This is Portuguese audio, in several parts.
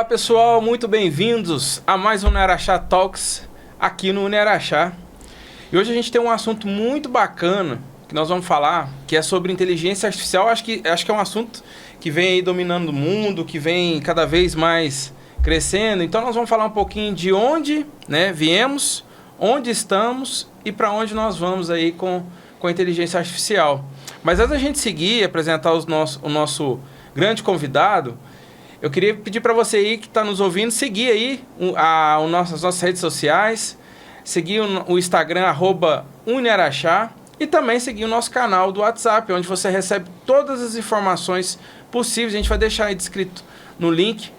Olá pessoal, muito bem-vindos a mais um Uniaraxá Talks aqui no Uniaraxá. E hoje a gente tem um assunto muito bacana que nós vamos falar, que é sobre inteligência artificial. Acho que é um assunto que vem aí dominando o mundo, que vem cada vez mais crescendo. Então nós vamos falar um pouquinho de onde, né, viemos, onde estamos e para onde nós vamos aí com a inteligência artificial. Mas antes da gente seguir e apresentar o nosso grande convidado, eu queria pedir para você aí que está nos ouvindo, seguir aí as nossas redes sociais, seguir o Instagram, @Uniaraxá, e também seguir o nosso canal do WhatsApp, onde você recebe todas as informações possíveis. A gente vai deixar aí descrito no link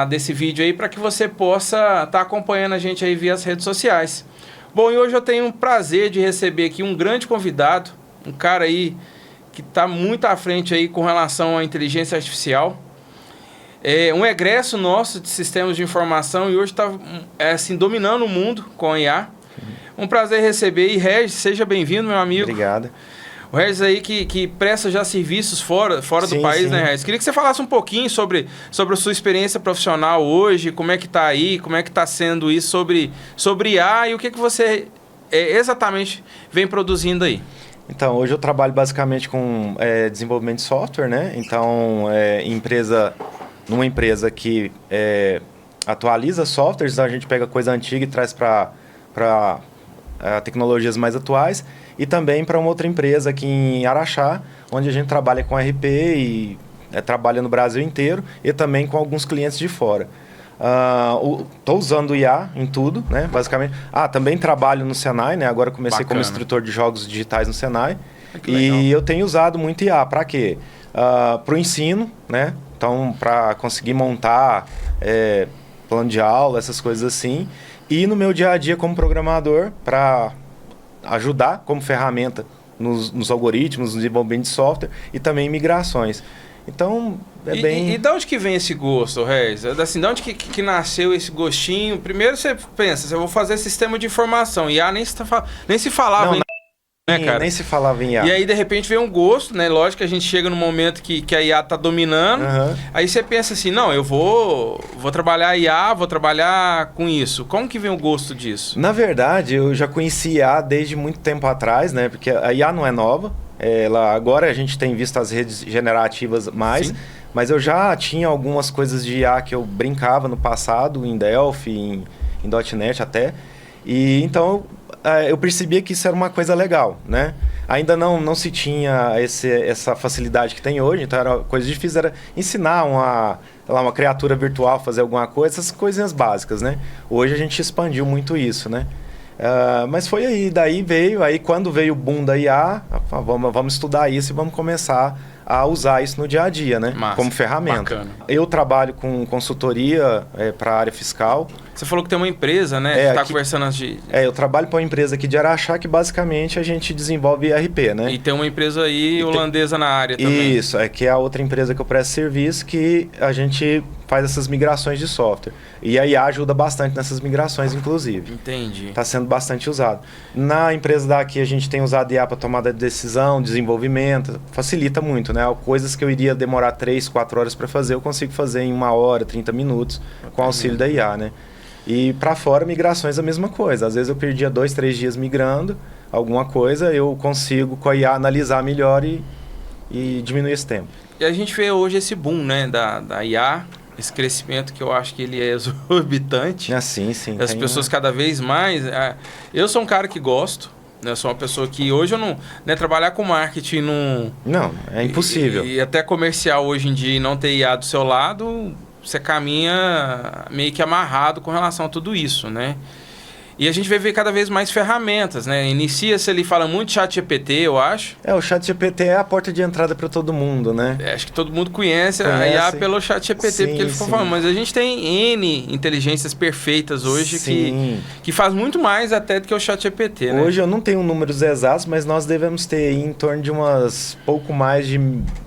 desse vídeo aí, para que você possa estar acompanhando a gente aí via as redes sociais. Bom, e hoje eu tenho o prazer de receber aqui um grande convidado, um cara aí que está muito à frente aí com relação à inteligência artificial. É um egresso nosso de sistemas de informação e hoje está assim, dominando o mundo com a IA. Um prazer receber. E Regis, seja bem-vindo, meu amigo. Obrigado. O Regis aí que presta já serviços fora do país, sim, né, Regis? Queria que você falasse um pouquinho sobre a sua experiência profissional hoje, como é que está aí, como é que está sendo isso sobre IA e o que você exatamente vem produzindo aí. Então, hoje eu trabalho basicamente com desenvolvimento de software, né? Então, numa empresa que atualiza softwares, a gente pega coisa antiga e traz para tecnologias mais atuais, e também para uma outra empresa aqui em Araxá, onde a gente trabalha com RP e trabalha no Brasil inteiro e também com alguns clientes de fora. Estou usando o IA em tudo, né? Basicamente. Também trabalho no Senai, né? Agora comecei como instrutor de jogos digitais no Senai. E eu tenho usado muito IA. Para quê? Para o ensino, né? Então, para conseguir montar plano de aula, essas coisas assim. E no meu dia a dia como programador, para ajudar como ferramenta nos algoritmos, no desenvolvimento de software e também em migrações. Então, E de onde que vem esse gosto, Regis? Assim, de onde que nasceu esse gostinho? Primeiro você pensa, eu vou fazer sistema de informação. IA nem se falava né, cara? Nem se falava em IA. E aí, de repente, vem um gosto, né? Lógico que a gente chega num momento que a IA tá dominando. Uhum. Aí você pensa assim, não, eu vou trabalhar IA, vou trabalhar com isso. Como que vem o gosto disso? Na verdade, eu já conheci IA desde muito tempo atrás, né? Porque a IA não é nova. Agora a gente tem visto as redes generativas mais, sim, mas eu já tinha algumas coisas de IA que eu brincava no passado, em Delphi, em .NET até. E então eu percebia que isso era uma coisa legal, né? Ainda não se tinha essa facilidade que tem hoje, então era coisa difícil, era ensinar uma criatura virtual a fazer alguma coisa, essas coisinhas básicas, né? Hoje a gente expandiu muito isso, né? Mas foi aí, quando veio o boom da IA, vamos estudar isso e vamos começar a usar isso no dia a dia, né? Massa, como ferramenta. Bacana. Eu trabalho com consultoria para a área fiscal. Você falou que tem uma empresa, né? Está conversando antes de... eu trabalho para uma empresa aqui de Araxá que basicamente a gente desenvolve ERP, né? E tem uma empresa aí holandesa na área também. Isso, que é a outra empresa que eu presto serviço, que a gente faz essas migrações de software. E a IA ajuda bastante nessas migrações, inclusive. Entendi. Está sendo bastante usado. Na empresa daqui a gente tem usado IA para tomada de decisão, desenvolvimento, facilita muito, né? Coisas que eu iria demorar 3, 4 horas para fazer, eu consigo fazer em 1 hora, 30 minutos, com auxílio da IA, né? E para fora, migrações a mesma coisa. Às vezes eu perdia 2, 3 dias migrando alguma coisa, eu consigo com a IA analisar melhor e diminuir esse tempo. E a gente vê hoje esse boom, né, da IA, esse crescimento que eu acho que ele é exorbitante. Sim. As pessoas cada vez mais... Eu sou um cara que gosto, né? Eu sou uma pessoa que hoje eu não... Né, trabalhar com marketing não, é impossível. E até comercial hoje em dia e não ter IA do seu lado, você caminha meio que amarrado com relação a tudo isso, né? E a gente vai ver cada vez mais ferramentas, né? Inicia-se ali, fala muito ChatGPT, eu acho. O ChatGPT é a porta de entrada para todo mundo, né? Acho que todo mundo conhece a IA pelo ChatGPT, porque ele ficou falando. Mas a gente tem N inteligências perfeitas hoje que faz muito mais até do que o ChatGPT, né? Hoje eu não tenho números exatos, mas nós devemos ter em torno de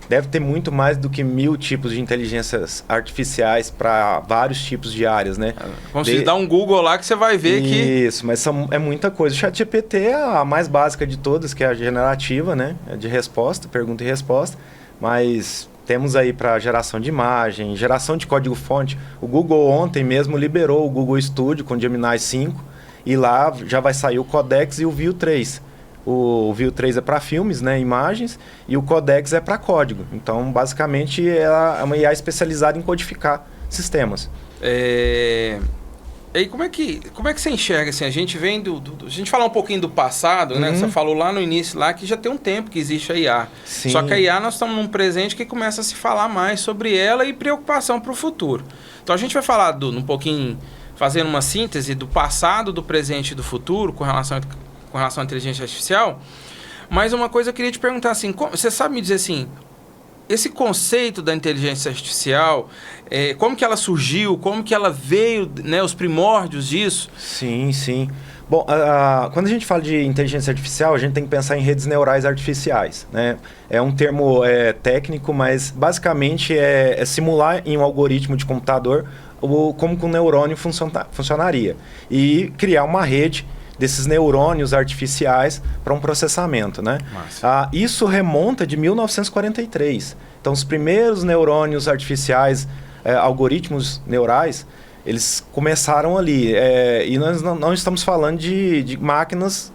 deve ter muito mais do que 1000 tipos de inteligências artificiais para vários tipos de áreas, né? Vamos dar um Google lá que você vai ver que... Isso, mas é muita coisa. O ChatGPT é a mais básica de todas, que é a generativa, né? É de resposta, pergunta e resposta. Mas Temos aí para geração de imagem, geração de código-fonte. O Google ontem mesmo liberou o Google Studio com Gemini 5 e lá já vai sair o Codex e o Veo 3. O Veo 3 é para filmes, né, imagens, e o Codex é para código. Então, basicamente, ela é uma IA especializada em codificar sistemas. E como é que você enxerga, assim, a gente vem a gente falar um pouquinho do passado, né? Você falou lá no início, lá que já tem um tempo que existe a IA. Sim. Só que a IA nós estamos num presente que começa a se falar mais sobre ela e preocupação para o futuro. Então a gente vai falar um pouquinho, fazendo uma síntese do passado, do presente e do futuro com relação à inteligência artificial. Mas uma coisa eu queria te perguntar, assim, você sabe me dizer assim, esse conceito da inteligência artificial, como que ela surgiu, como que ela veio, né, os primórdios disso? Sim, sim. Bom, quando a gente fala de inteligência artificial, a gente tem que pensar em redes neurais artificiais, né? É um termo técnico, mas basicamente é simular em um algoritmo de computador como que um neurônio funcionaria. E criar uma rede desses neurônios artificiais para um processamento, né? Isso remonta de 1943. Então, os primeiros neurônios artificiais, algoritmos neurais, eles começaram ali. E nós não estamos falando de máquinas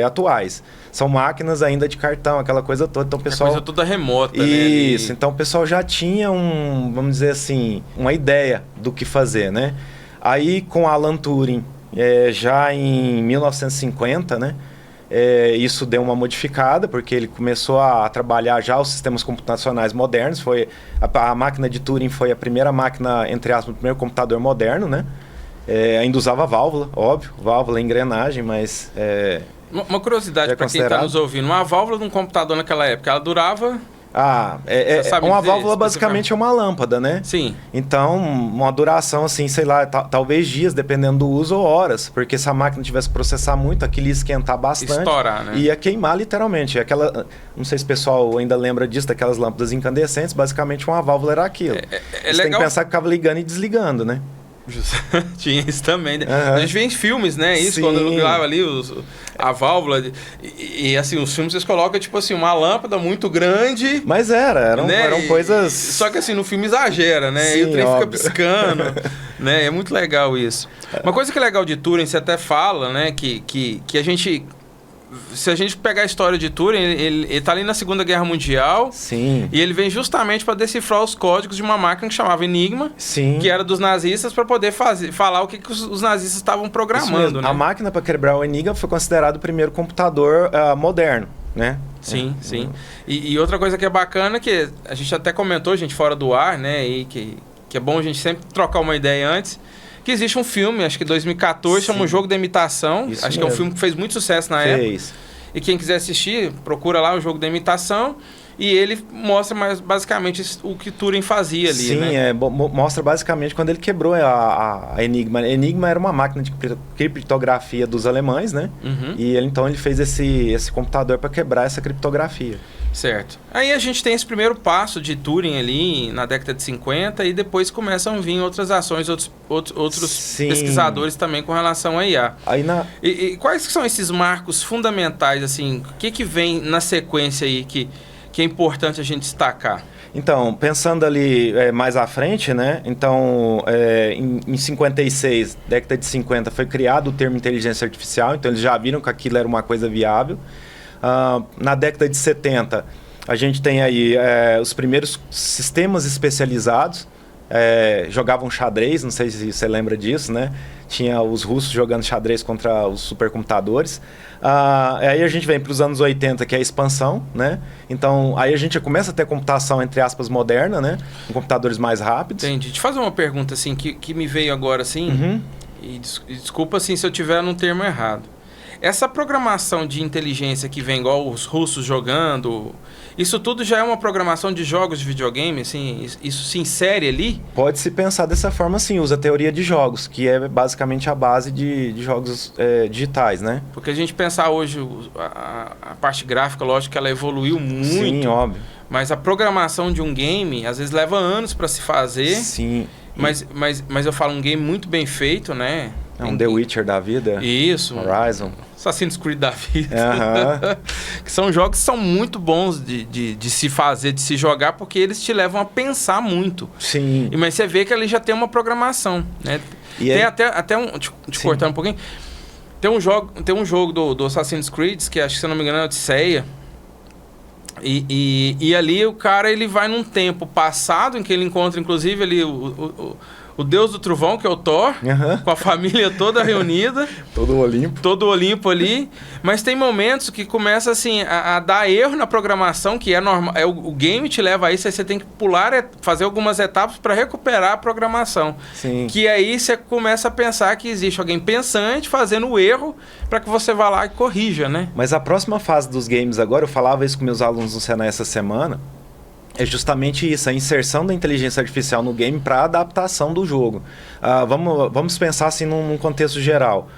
atuais. São máquinas ainda de cartão, aquela coisa toda. Então, pessoal, coisa toda remota, isso, né? então o pessoal já tinha vamos dizer assim, uma ideia do que fazer, né? Aí, com Alan Turing, já em 1950, né, isso deu uma modificada, porque ele começou a trabalhar já os sistemas computacionais modernos. A máquina de Turing foi a primeira máquina, entre aspas, o primeiro computador moderno, né? Ainda usava válvula, óbvio, válvula, engrenagem, mas... Uma curiosidade para quem está nos ouvindo, uma válvula de um computador naquela época, ela durava... uma válvula basicamente é uma lâmpada, né? Sim. Então, uma duração assim, sei lá, talvez dias, dependendo do uso, ou horas. Porque se a máquina tivesse que processar muito, aquilo ia esquentar bastante. Estourar, né? Ia queimar literalmente. Não sei se o pessoal ainda lembra disso, daquelas lâmpadas incandescentes, basicamente uma válvula era aquilo. Você legal. tem que pensar que ficava ligando e desligando, né? Tinha isso também, né? A gente vê em filmes, né? Isso, Sim. quando ligava ali a válvula. E assim, os filmes vocês colocam, tipo assim, uma lâmpada muito grande. Mas eram coisas... Só que assim, no filme exagera, né? Sim, e o trem óbvio. fica piscando. Né? É muito legal isso. Uma coisa que é legal de Turing, você até fala, né? Que a gente... Se a gente pegar a história de Turing, ele tá ali na Segunda Guerra Mundial. Sim. E ele vem justamente para decifrar os códigos de uma máquina que chamava Enigma. Sim. Que era dos nazistas, para poder falar o que os nazistas estavam programando, né? A máquina para quebrar o Enigma foi considerado o primeiro computador moderno, né? Sim, sim. E outra coisa que é bacana, que a gente até comentou, gente, fora do ar, né? E que é bom a gente sempre trocar uma ideia antes. Que existe um filme, acho que 2014, chama O Jogo da Imitação. Isso acho mesmo. Que é um filme que fez muito sucesso na época. E quem quiser assistir, procura lá O Jogo da Imitação. E ele mostra basicamente o que Turing fazia ali, né? Sim, mostra basicamente quando ele quebrou a Enigma. Enigma era uma máquina de criptografia dos alemães, né? Uhum. E ele fez esse computador para quebrar essa criptografia. Certo. Aí a gente tem esse primeiro passo de Turing ali na década de 50 e depois começam a vir outras ações, outros pesquisadores também com relação a IA. E quais são esses marcos fundamentais, assim, o que vem na sequência aí que é importante a gente destacar? Então, pensando ali mais à frente, né? Então, em 56, década de 50, foi criado o termo inteligência artificial, então eles já viram que aquilo era uma coisa viável. Na década de 70, a gente tem aí os primeiros sistemas especializados, jogavam xadrez, não sei se você lembra disso, né? Tinha os russos jogando xadrez contra os supercomputadores. Aí a gente vem para os anos 80, que é a expansão, né? Então, aí a gente começa a ter computação, entre aspas, moderna, né? Com computadores mais rápidos. Entendi. Deixa eu fazer uma pergunta, assim, que me veio agora, assim, e desculpa, assim, se eu tiver num termo errado. Essa programação de inteligência que vem igual os russos jogando, isso tudo já é uma programação de jogos de videogame, assim, isso se insere ali? Pode-se pensar dessa forma, sim, usa a teoria de jogos, que é basicamente a base de jogos digitais, né? Porque a gente pensar hoje, a parte gráfica, lógico que ela evoluiu muito. Sim, óbvio. Mas a programação de um game, às vezes leva anos para se fazer. Sim. Mas eu falo um game muito bem feito, né? É um The Witcher da vida. Isso. Horizon. Assassin's Creed da vida. Aham. Que são jogos que são muito bons de se fazer, de se jogar, porque eles te levam a pensar muito. Sim. Mas você vê que ali já tem uma programação, né? E Tem aí- até um... Te cortando um pouquinho. Tem um jogo do Assassin's Creed, que acho que, se eu não me engano, é Odisseia. E ali o cara, ele vai num tempo passado, em que ele encontra, inclusive, ali o deus do trovão, que é o Thor, Aham. com a família toda reunida, Todo o Olimpo. todo o Olimpo ali. Mas tem momentos que começa, assim, a dar erro na programação, que é normal. O game te leva a isso, aí você tem que pular, fazer algumas etapas para recuperar a programação. Sim. Que aí você começa a pensar que existe alguém pensante fazendo o erro para que você vá lá e corrija, né? Mas a próxima fase dos games agora, eu falava isso com meus alunos no Senai essa semana, é justamente isso, a inserção da inteligência artificial no game para adaptação do jogo. Vamos pensar assim num contexto geral.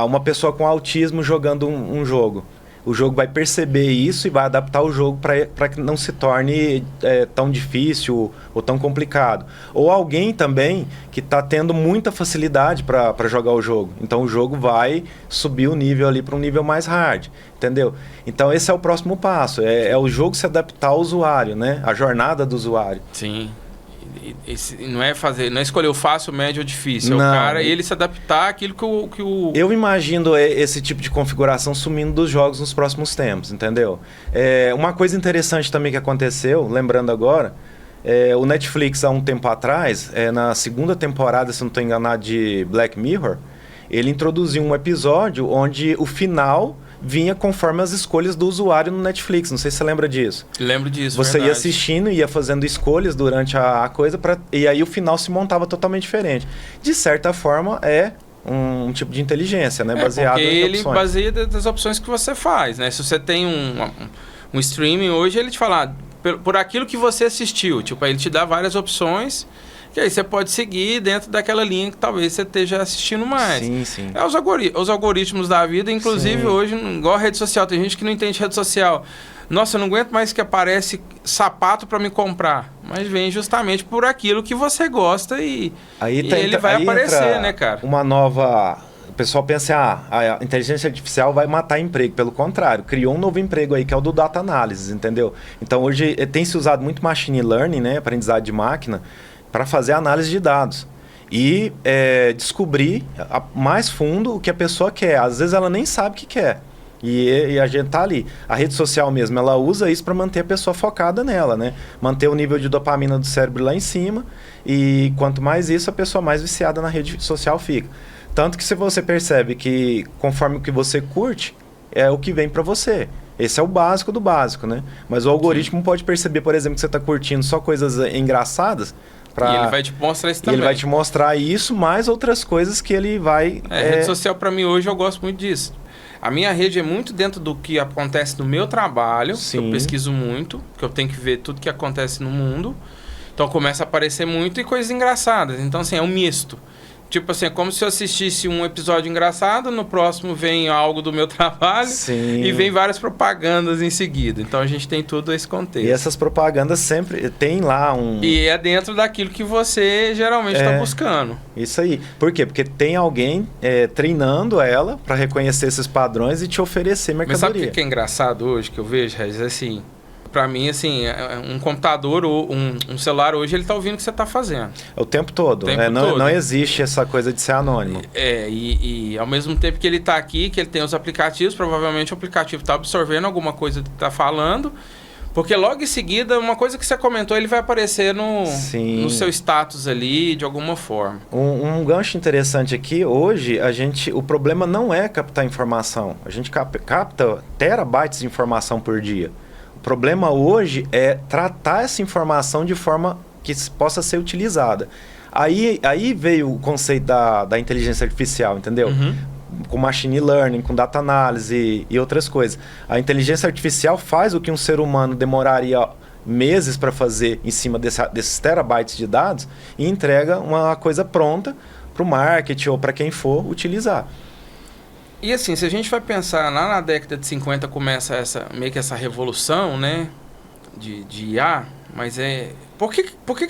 Uma pessoa com autismo jogando um jogo. O jogo vai perceber isso e vai adaptar o jogo para que não se torne tão difícil ou tão complicado. Ou alguém também que está tendo muita facilidade para jogar o jogo. Então o jogo vai subir o nível ali para um nível mais hard, entendeu? Então esse é o próximo passo, é o jogo se adaptar ao usuário, né? A jornada do usuário. Sim. Não é escolher o fácil, o médio ou difícil. É o Não. cara, ele se adaptar àquilo que o... Eu imagino esse tipo de configuração sumindo dos jogos nos próximos tempos, entendeu? Uma coisa interessante também que aconteceu, lembrando agora, o Netflix, há um tempo atrás, na segunda temporada, se não estou enganado, de Black Mirror, ele introduziu um episódio onde o final vinha conforme as escolhas do usuário no Netflix. Não sei se você lembra disso. Lembro disso, Você ia verdade. assistindo, ia fazendo escolhas durante a coisa, e aí o final se montava totalmente diferente. De certa forma, é um tipo de inteligência, né? Baseado porque em ele opções. baseia das opções que você faz, né? Se você tem um streaming hoje, ele te fala por aquilo que você assistiu. Tipo, aí ele te dá várias opções, que aí você pode seguir dentro daquela linha que talvez você esteja assistindo mais. Sim, sim. Os algoritmos da vida, inclusive Sim. hoje, igual a rede social, tem gente que não entende rede social. Nossa, eu não aguento mais que aparece sapato para me comprar. Mas vem justamente por aquilo que você gosta e ele vai aparecer, né, cara? Uma nova... O pessoal pensa, a inteligência artificial vai matar emprego. Pelo contrário, criou um novo emprego aí, que é o do data analysis, entendeu? Então, hoje tem se usado muito machine learning, né, aprendizado de máquina, para fazer análise de dados e descobrir mais fundo o que a pessoa quer. Às vezes ela nem sabe o que quer. E a gente tá ali. A rede social mesmo, ela usa isso para manter a pessoa focada nela, né? Manter o nível de dopamina do cérebro lá em cima. E quanto mais isso, a pessoa mais viciada na rede social fica. Tanto que se você percebe que conforme o que você curte, é o que vem para você. Esse é o básico do básico, né? Mas o algoritmo pode perceber, por exemplo, que você está curtindo só coisas engraçadas. E ele vai te mostrar isso também. Ele vai te mostrar isso, mais outras coisas que ele vai... Rede social, para mim, hoje, eu gosto muito disso. A minha rede é muito dentro do que acontece no meu trabalho, que eu pesquiso muito, que eu tenho que ver tudo que acontece no mundo. Então, começa a aparecer muito e coisas engraçadas. Então, assim, é um misto. Tipo assim, é como se eu assistisse um episódio engraçado, no próximo vem algo do meu trabalho. Sim. E vem várias propagandas em seguida. Então a gente tem todo esse contexto. E essas propagandas sempre tem lá um... E é dentro daquilo que você geralmente está buscando. Isso aí. Por quê? Porque tem alguém treinando ela para reconhecer esses padrões e te oferecer mercadoria. Mas sabe o que é engraçado hoje, que eu vejo, Regis? Assim, para mim, assim, um computador ou um celular hoje, ele tá ouvindo o que você tá fazendo. O tempo todo. Não existe essa coisa de ser anônimo. E ao mesmo tempo que ele tá aqui, que ele tem os aplicativos, provavelmente o aplicativo tá absorvendo alguma coisa que tá falando, porque logo em seguida, uma coisa que você comentou, ele vai aparecer no seu status ali, de alguma forma. Um gancho interessante aqui, hoje, o problema não é captar informação. A gente capta terabytes de informação por dia. O problema hoje é tratar essa informação de forma que possa ser utilizada. Aí veio o conceito da inteligência artificial, entendeu? Com machine learning, com data análise e outras coisas. A inteligência artificial faz o que um ser humano demoraria meses para fazer em cima desses terabytes de dados e entrega uma coisa pronta para o marketing ou para quem for utilizar. E assim, se a gente vai pensar, lá na década de 50 começa meio que essa revolução, né, de IA, mas por que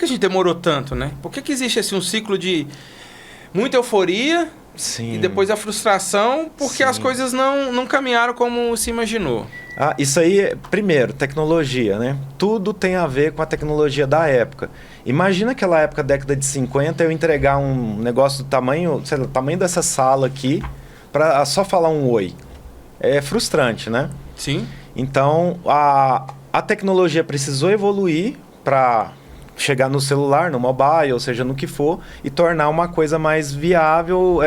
a gente demorou tanto, né? Por que existe assim, um ciclo de muita euforia, Sim. e depois a frustração porque Sim. as coisas não caminharam como se imaginou. Isso aí, primeiro, tecnologia, né? Tudo tem a ver com a tecnologia da época. Imagina aquela época, década de 50, eu entregar um negócio do tamanho, sei lá, tamanho dessa sala aqui, para só falar um oi. É frustrante, né? Sim. Então, a tecnologia precisou evoluir para chegar no celular, no mobile, ou seja, no que for, e tornar uma coisa mais viável,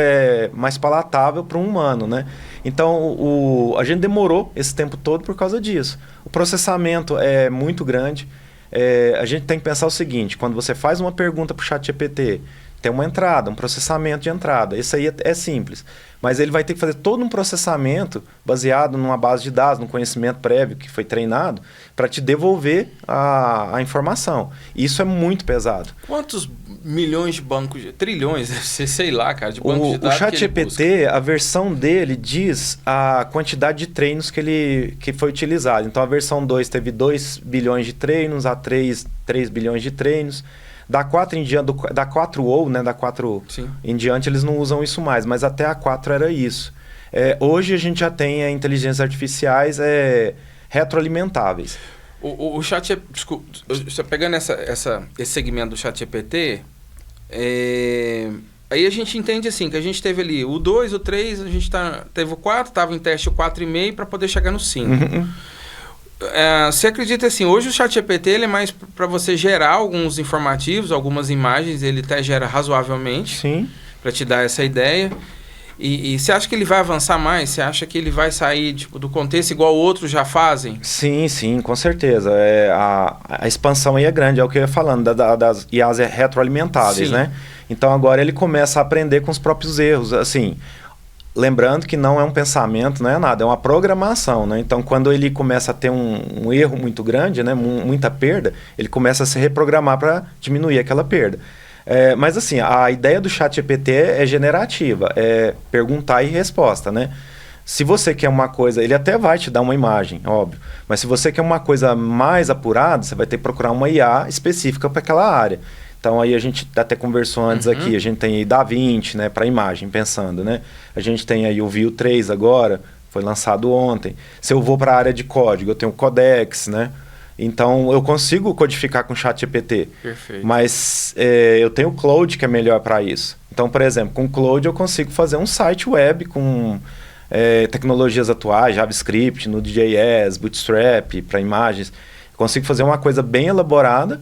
mais palatável para um humano, né? Então, a gente demorou esse tempo todo por causa disso. O processamento é muito grande. A gente tem que pensar o seguinte, quando você faz uma pergunta para o ChatGPT, tem uma entrada, um processamento de entrada. Isso aí é simples. Mas ele vai ter que fazer todo um processamento baseado numa base de dados, num conhecimento prévio que foi treinado, para te devolver a informação. Isso é muito pesado. Quantos milhões de bancos, trilhões, sei lá, cara, de bancos de dados o ChatGPT, a versão dele diz a quantidade de treinos que foi utilizado. Então, a versão 2 teve 2 bilhões de treinos, a 3 bilhões de treinos. Da 4 em diante, da 4O, né, da 4 Sim. em diante, eles não usam isso mais, mas até a 4 era isso. Hoje a gente já tem inteligências artificiais retroalimentáveis. O chat, desculpa, pegando esse segmento do ChatGPT, aí a gente entende assim, que a gente teve ali o 2, o 3, a gente teve o 4, estava em teste o 4,5 para poder chegar no 5. Uhum. Você acredita assim, hoje o ChatGPT ele é mais para você gerar alguns informativos, algumas imagens, ele até gera razoavelmente. Sim. Para te dar essa ideia. E você acha que ele vai avançar mais? Você acha que ele vai sair do contexto igual outros já fazem? Sim, com certeza. A expansão aí é grande, é o que eu ia falando, das IAs retroalimentáveis, Sim. né? Então agora ele começa a aprender com os próprios erros, assim... Lembrando que não é um pensamento, não é nada, é uma programação, né? Então, quando ele começa a ter um erro muito grande, né? Muita perda, ele começa a se reprogramar para diminuir aquela perda. Mas, assim, a ideia do ChatGPT é generativa, é perguntar e resposta, né? Se você quer uma coisa, ele até vai te dar uma imagem, óbvio, mas se você quer uma coisa mais apurada, você vai ter que procurar uma IA específica para aquela área. Então, aí a gente até conversou antes aqui, a gente tem aí DaVinci, né, para imagem, pensando, né? A gente tem aí o Veo 3 agora, foi lançado ontem. Se eu vou para a área de código, eu tenho o Codex, né? Então, eu consigo codificar com o ChatGPT. Perfeito. Mas eu tenho o Claude, que é melhor para isso. Então, por exemplo, com o Claude eu consigo fazer um site web com tecnologias atuais, JavaScript, Node.js, Bootstrap, para imagens. Eu consigo fazer uma coisa bem elaborada,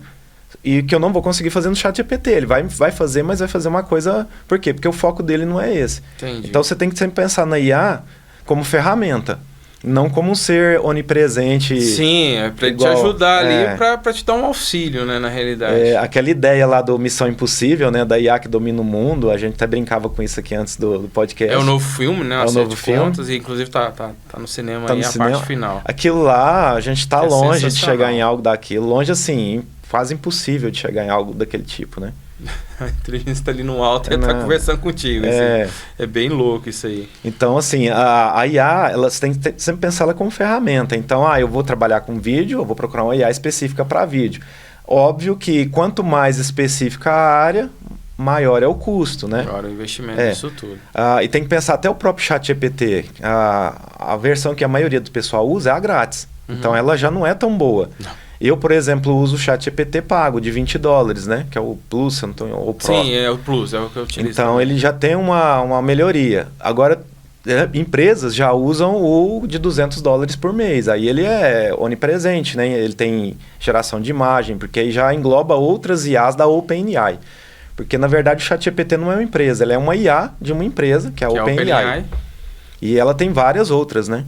e que eu não vou conseguir fazer no ChatGPT. Ele vai fazer, mas vai fazer uma coisa... Por quê? Porque o foco dele não é esse. Entendi. Então, você tem que sempre pensar na IA como ferramenta, não como um ser onipresente. Sim, é para te ajudar ali, para te dar um auxílio, né, na realidade. Aquela ideia lá do Missão Impossível, né, da IA que domina o mundo, a gente até brincava com isso aqui antes do podcast. É o novo filme, né? É o novo filme. Contas, e inclusive tá no cinema tá aí no a cinema. parte final. Aquilo lá, a gente tá longe de sensacional. chegar em algo daquilo. Longe, assim, quase impossível de chegar em algo daquele tipo, né? A inteligência tá ali no alto e tá conversando contigo. Assim. É bem louco isso aí. Então, assim, a IA, você tem que sempre pensar ela como ferramenta. Então, eu vou trabalhar com vídeo, eu vou procurar uma IA específica para vídeo. Óbvio que quanto mais específica a área, maior é o custo, né? Maior o investimento disso tudo. E tem que pensar até o próprio ChatGPT. A versão que a maioria do pessoal usa é a grátis. Então, ela já não é tão boa. Não. Eu, por exemplo, uso o ChatGPT pago de $20, né? Que é o Plus, ou Pro. Sim, é o Plus, é o que eu utilizo. Então, também. ele já tem uma melhoria. Agora, empresas já usam o de $200 por mês. Aí ele é onipresente, né? Ele tem geração de imagem, porque aí já engloba outras IAs da OpenAI. Porque, na verdade, o ChatGPT não é uma empresa, ela é uma IA de uma empresa, que é a OpenAI. E ela tem várias outras, né?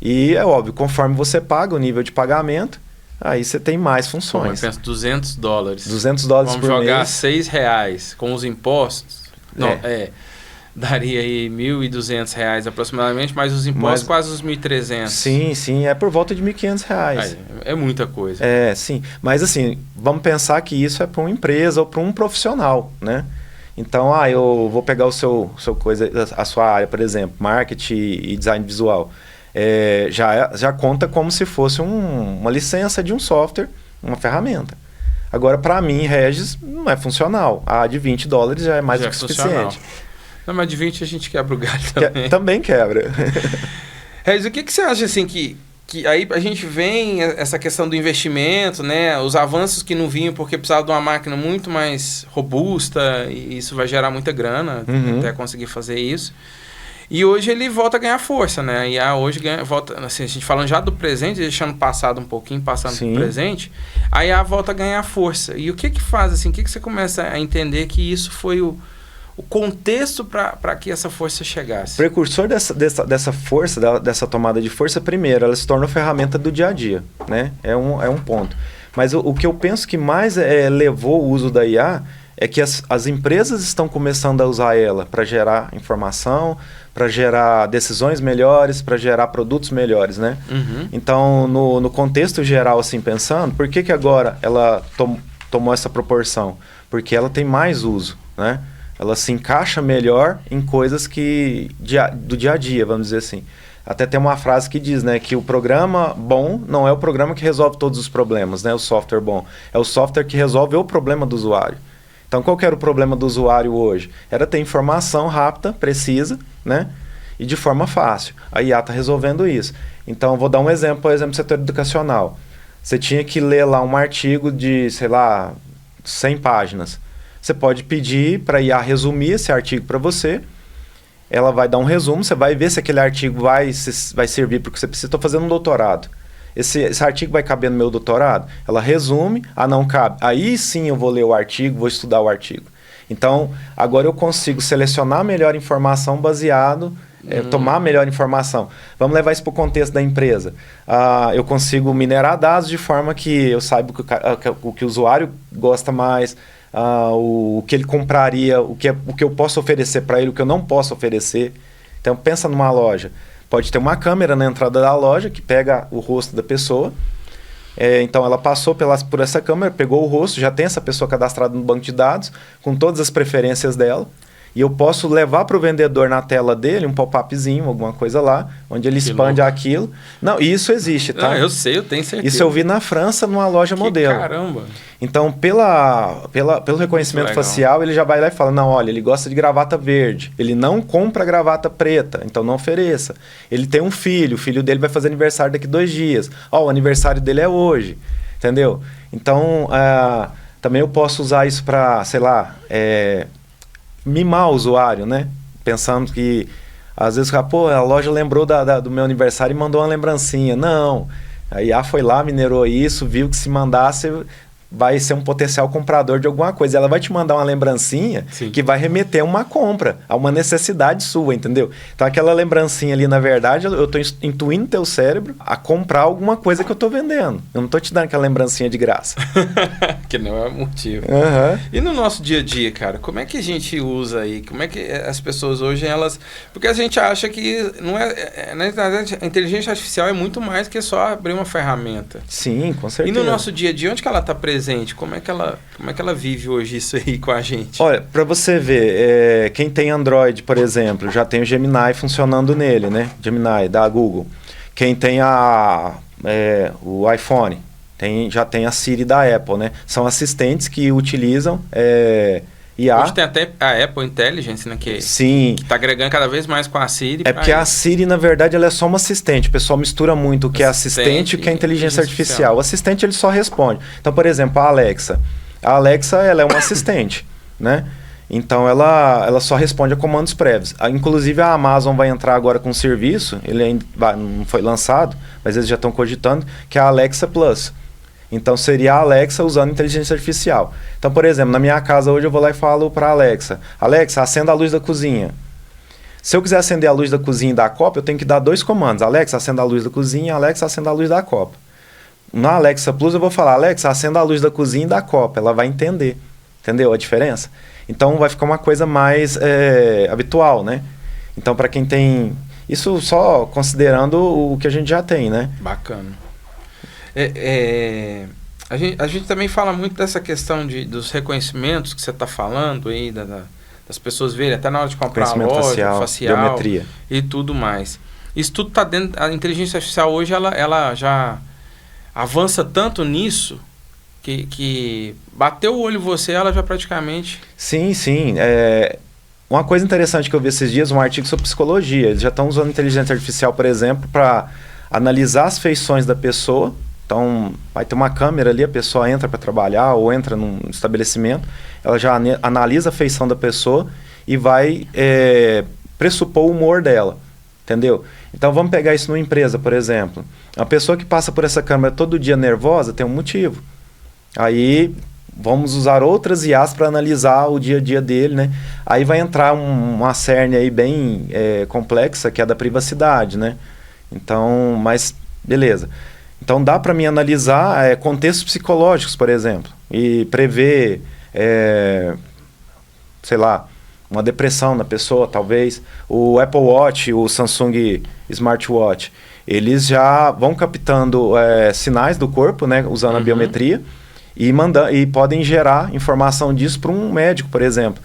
E é óbvio, conforme você paga o nível de pagamento, aí você tem mais funções. Eu penso $200. $200 Vamos por jogar mês. R$6 com os impostos. Não, daria aí R$1.200 aproximadamente, mais os impostos quase os R$1.300. Sim, é por volta de R$1.500. É muita coisa. Sim. Mas assim, vamos pensar que isso é para uma empresa ou para um profissional, né? Então, eu vou pegar a sua área, por exemplo, marketing e design visual. Já conta como se fosse uma licença de um software, uma ferramenta. Agora, para mim, Regis, não é funcional. A de $20 já é mais do que suficiente. Não, mas de 20 a gente quebra o galho também. Também quebra. Regis, o que você acha assim que aí a gente vem essa questão do investimento, né? Os avanços que não vinham porque precisava de uma máquina muito mais robusta e isso vai gerar muita grana até conseguir fazer isso. E hoje ele volta a ganhar força, né? A IA hoje volta, assim, a gente falando já do presente, deixando o passado um pouquinho, passando para o presente, a IA volta a ganhar força. E o que faz, assim, o que você começa a entender que isso foi o contexto para que essa força chegasse? O precursor dessa força, dessa tomada de força, primeiro, ela se torna ferramenta do dia a dia, né? É um ponto. Mas o que eu penso que mais levou o uso da IA é que as empresas estão começando a usar ela para gerar informação, para gerar decisões melhores, para gerar produtos melhores, né? Então, no contexto geral, assim, pensando, por que agora ela tomou essa proporção? Porque ela tem mais uso, né? Ela se encaixa melhor em coisas do dia a dia, vamos dizer assim. Até tem uma frase que diz, né, que o programa bom não é o programa que resolve todos os problemas, né? O software bom. É o software que resolve o problema do usuário. Então, qual que era o problema do usuário hoje? Era ter informação rápida, precisa, né? E de forma fácil. A IA está resolvendo isso. Então, vou dar um exemplo, por exemplo, do setor educacional. Você tinha que ler lá um artigo de, sei lá, 100 páginas. Você pode pedir para a IA resumir esse artigo para você. Ela vai dar um resumo, você vai ver se aquele artigo vai servir para o que você precisa. Estou fazendo um doutorado. Esse artigo vai caber no meu doutorado? Ela resume, não cabe. Aí sim eu vou ler o artigo, vou estudar o artigo. Então, agora eu consigo selecionar a melhor informação baseado, tomar a melhor informação. Vamos levar isso para o contexto da empresa. Eu consigo minerar dados de forma que eu saiba o que o usuário gosta mais, o que ele compraria, o que eu posso oferecer para ele, o que eu não posso oferecer. Então, pensa numa loja. Pode ter uma câmera na entrada da loja que pega o rosto da pessoa. Então, ela passou por essa câmera, pegou o rosto, já tem essa pessoa cadastrada no banco de dados, com todas as preferências dela. E eu posso levar para o vendedor na tela dele um pop-upzinho, alguma coisa lá, onde ele expande aquilo. Não, e isso existe, tá? Não, eu sei, eu tenho certeza. Isso eu vi na França, numa loja modelo. Caramba! Então, pelo reconhecimento facial, ele já vai lá e fala, não, olha, ele gosta de gravata verde. Ele não compra gravata preta, então não ofereça. Ele tem um filho, o filho dele vai fazer aniversário daqui 2 dias. O aniversário dele é hoje, entendeu? Então, também eu posso usar isso para, sei lá, mimar o usuário, né? Pensando que, às vezes, a loja lembrou do meu aniversário e mandou uma lembrancinha. Não, a IA foi lá, minerou isso, viu que se mandasse, vai ser um potencial comprador de alguma coisa. Ela vai te mandar uma lembrancinha que vai remeter a uma compra, a uma necessidade sua, entendeu? Então, aquela lembrancinha ali, na verdade, eu estou intuindo teu cérebro a comprar alguma coisa que eu estou vendendo. Eu não estou te dando aquela lembrancinha de graça. Que não é o motivo. E no nosso dia a dia, cara, como é que a gente usa aí? Como é que as pessoas hoje, elas... Porque a gente acha que não na verdade, a inteligência artificial é muito mais que só abrir uma ferramenta. Sim, com certeza. E no nosso dia a dia, onde que ela está presente? Como é que ela vive hoje isso aí com a gente? Olha, para você ver, quem tem Android, por exemplo, já tem o Gemini funcionando nele, né? Gemini, da Google. Quem tem o iPhone, já tem a Siri da Apple, né? São assistentes que utilizam IA. Hoje tem até a Apple Intelligence, né? Sim. Que está agregando cada vez mais com a Siri. Porque a Siri, na verdade, ela é só uma assistente. O pessoal mistura muito o que é assistente e o que é inteligência artificial. O assistente, ele só responde. Então, por exemplo, a Alexa. A Alexa, ela é uma assistente, né? Então, ela só responde a comandos prévios. Inclusive, a Amazon vai entrar agora com um serviço, ele ainda não foi lançado, mas eles já estão cogitando, que é a Alexa Plus. Então, seria a Alexa usando inteligência artificial. Então, por exemplo, na minha casa hoje eu vou lá e falo para a Alexa, Alexa, acenda a luz da cozinha. Se eu quiser acender a luz da cozinha e da copa, eu tenho que dar 2 comandos. Alexa, acenda a luz da cozinha, Alexa, acenda a luz da copa. Na Alexa Plus eu vou falar, Alexa, acenda a luz da cozinha e da copa. Ela vai entender. Entendeu a diferença? Então, vai ficar uma coisa mais habitual, né? Então, para quem tem... Isso só considerando o que a gente já tem, né? Bacana. A gente também fala muito dessa questão dos reconhecimentos que você está falando aí, das pessoas verem, até na hora de comprar a loja, facial biometria e tudo mais. Isso tudo está dentro... A inteligência artificial hoje, ela já avança tanto nisso que bateu o olho em você, ela já praticamente... Sim. uma coisa interessante que eu vi esses dias, um artigo sobre psicologia. Eles já estão usando inteligência artificial, por exemplo, para analisar as feições da pessoa. Então, vai ter uma câmera ali, a pessoa entra para trabalhar ou entra num estabelecimento, ela já analisa a feição da pessoa e vai pressupor o humor dela, entendeu? Então, vamos pegar isso numa empresa, por exemplo. Uma pessoa que passa por essa câmera todo dia nervosa tem um motivo. Aí, vamos usar outras IAs para analisar o dia a dia dele, né? Aí vai entrar uma cerne aí bem complexa, que é a da privacidade, né? Então, mas, beleza. Então, dá para mim analisar contextos psicológicos, por exemplo, e prever, sei lá, uma depressão na pessoa, talvez. O Apple Watch, o Samsung Smartwatch, eles já vão captando sinais do corpo, né, usando a biometria, e podem gerar informação disso para um médico, por exemplo.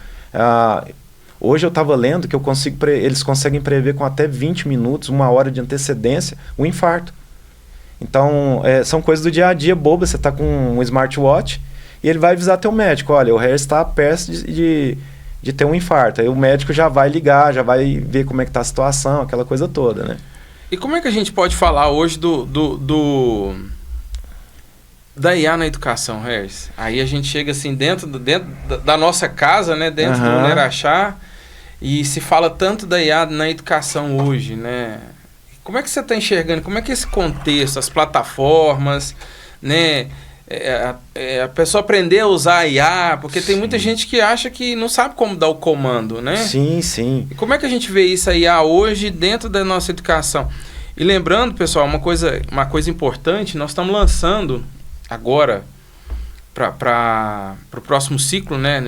Hoje eu estava lendo que eles conseguem prever com até 20 minutos, 1 hora de antecedência, um infarto. Então, são coisas do dia a dia bobas. Você está com um smartwatch e ele vai avisar teu médico, olha, o Harris está perto de ter um infarto. Aí o médico já vai ligar, já vai ver como é que está a situação, aquela coisa toda, né? E como é que a gente pode falar hoje da IA na educação, Harris? Aí a gente chega assim dentro da nossa casa, né? Dentro do Unerachá, e se fala tanto da IA na educação hoje, né? Como é que você está enxergando? Como é que esse contexto, as plataformas, né? A pessoa aprender a usar a IA, porque tem muita gente que acha que não sabe como dar o comando, né? Sim, sim. E como é que a gente vê isso a IA hoje dentro da nossa educação? E lembrando, pessoal, uma coisa importante, nós estamos lançando agora para o próximo ciclo, né,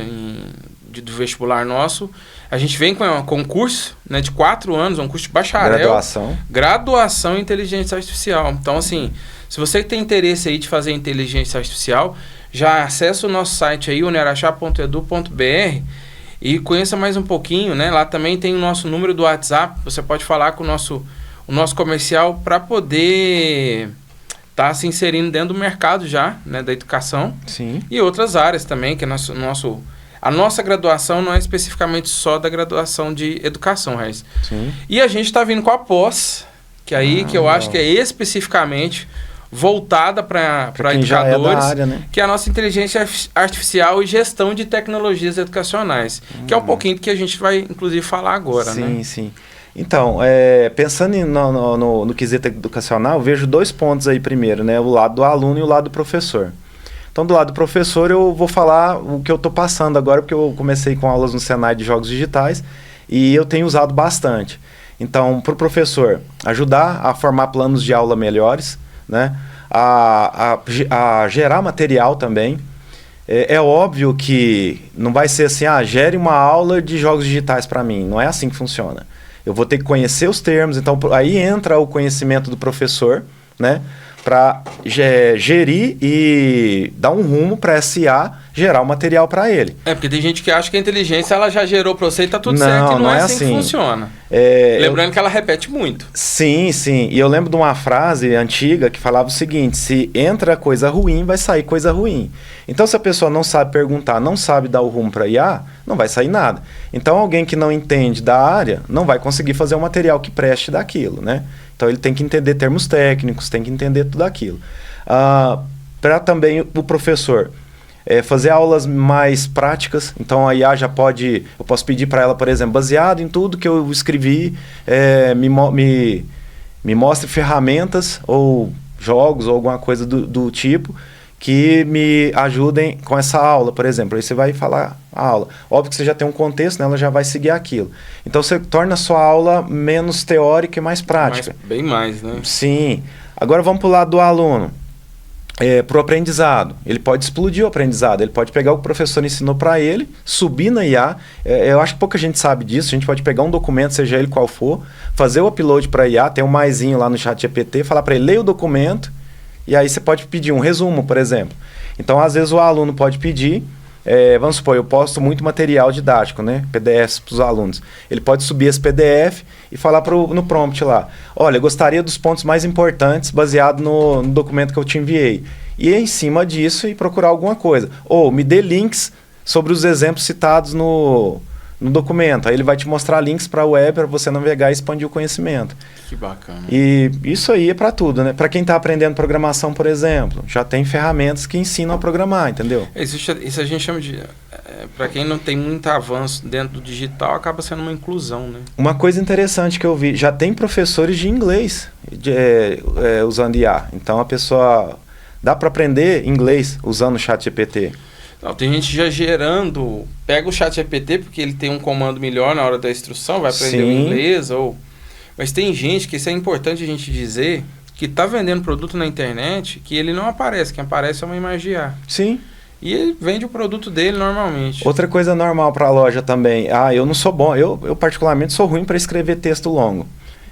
do vestibular nosso. A gente vem com um curso, né, de 4 anos, um curso de bacharel. Graduação em inteligência artificial. Então, assim, se você tem interesse aí de fazer inteligência artificial, já acessa o nosso site aí, unerachá.edu.br, e conheça mais um pouquinho, né? Lá também tem o nosso número do WhatsApp. Você pode falar com o nosso comercial para poder estar se inserindo dentro do mercado já, né, da educação. Sim. E outras áreas também, que a nossa graduação não é especificamente só da graduação de educação, Reis. Sim. E a gente está vindo com a pós, que eu acho que é especificamente voltada para educadores, área, né? Que é a nossa inteligência artificial e gestão de tecnologias educacionais, que é um pouquinho do que a gente vai, inclusive, falar agora, sim, né? Sim, sim. Então, pensando no quesito educacional, eu vejo 2 pontos aí primeiro, né? O lado do aluno e o lado do professor. Então, do lado do professor, eu vou falar o que eu estou passando agora, porque eu comecei com aulas no Senai de Jogos Digitais e eu tenho usado bastante. Então, para o professor, ajudar a formar planos de aula melhores, né? A gerar material também. É óbvio que não vai ser assim, gere uma aula de jogos digitais para mim. Não é assim que funciona. Eu vou ter que conhecer os termos, então aí entra o conhecimento do professor, né? Para gerir e dar um rumo para essa IA gerar o material para ele. Porque tem gente que acha que a inteligência ela já gerou para você e tá tudo certo, e não é assim que funciona. Lembrando que ela repete muito. Sim, sim. E eu lembro de uma frase antiga que falava o seguinte: se entra coisa ruim, vai sair coisa ruim. Então, se a pessoa não sabe perguntar, não sabe dar o rumo para IA, não vai sair nada. Então, alguém que não entende da área não vai conseguir fazer um material que preste daquilo, né? Então, ele tem que entender termos técnicos, tem que entender tudo aquilo. Para também o professor fazer aulas mais práticas. Então, a IA eu posso pedir para ela, por exemplo, baseado em tudo que eu escrevi, me mostre ferramentas ou jogos ou alguma coisa do tipo que me ajudem com essa aula, por exemplo. Aí você vai falar a aula. Óbvio que você já tem um contexto, né? Ela já vai seguir aquilo. Então, você torna a sua aula menos teórica e mais prática. Bem mais, né? Sim. Agora, vamos para o lado do aluno. Para o aprendizado. Ele pode explodir o aprendizado. Ele pode pegar o que o professor ensinou para ele, subir na IA. Eu acho que pouca gente sabe disso. A gente pode pegar um documento, seja ele qual for, fazer o upload para a IA, tem um maisinho lá no ChatGPT, falar para ele, leia o documento, e aí você pode pedir um resumo, por exemplo. Então, às vezes, o aluno pode pedir, vamos supor, eu posto muito material didático, né? PDFs para os alunos. Ele pode subir esse PDF e falar no prompt lá, olha, eu gostaria dos pontos mais importantes baseado no documento que eu te enviei. E em cima disso, procurar alguma coisa. Ou me dê links sobre os exemplos citados no no documento. Aí ele vai te mostrar links para a web para você navegar e expandir o conhecimento. Que bacana. E isso aí é para tudo, né? Para quem está aprendendo programação, por exemplo, já tem ferramentas que ensinam a programar, entendeu? Isso a gente chama de... para quem não tem muito avanço dentro do digital, acaba sendo uma inclusão, né? Uma coisa interessante que eu vi, já tem professores de inglês usando IA. Então a pessoa... Dá para aprender inglês usando o ChatGPT. Não, tem gente já gerando... Pega o ChatGPT porque ele tem um comando melhor na hora da instrução, vai aprender o inglês ou... Mas tem gente, que isso é importante a gente dizer, que está vendendo produto na internet que ele não aparece. Quem aparece é uma imagem de IA. Sim. E ele vende o produto dele normalmente. Outra coisa normal para a loja também. Eu não sou bom. Eu particularmente sou ruim para escrever texto longo.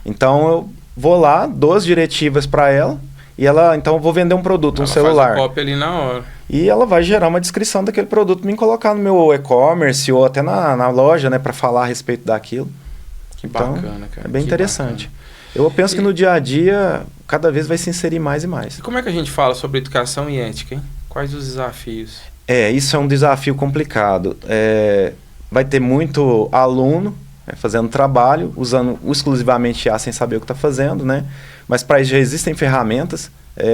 Então eu vou lá, dou as diretivas para ela. E ela, então eu vou vender um produto, um celular. Faz a cópia ali na hora. E ela vai gerar uma descrição daquele produto, me colocar no meu e-commerce ou até na loja, né, para falar a respeito daquilo. Que então, bacana, cara. É bem interessante. Bacana. Eu penso que no dia a dia, cada vez vai se inserir mais e mais. E como é que a gente fala sobre educação e ética, hein? Quais os desafios? Isso é um desafio complicado. Vai ter muito aluno fazendo trabalho, usando exclusivamente IA sem saber o que está fazendo, né? Mas para isso já existem ferramentas.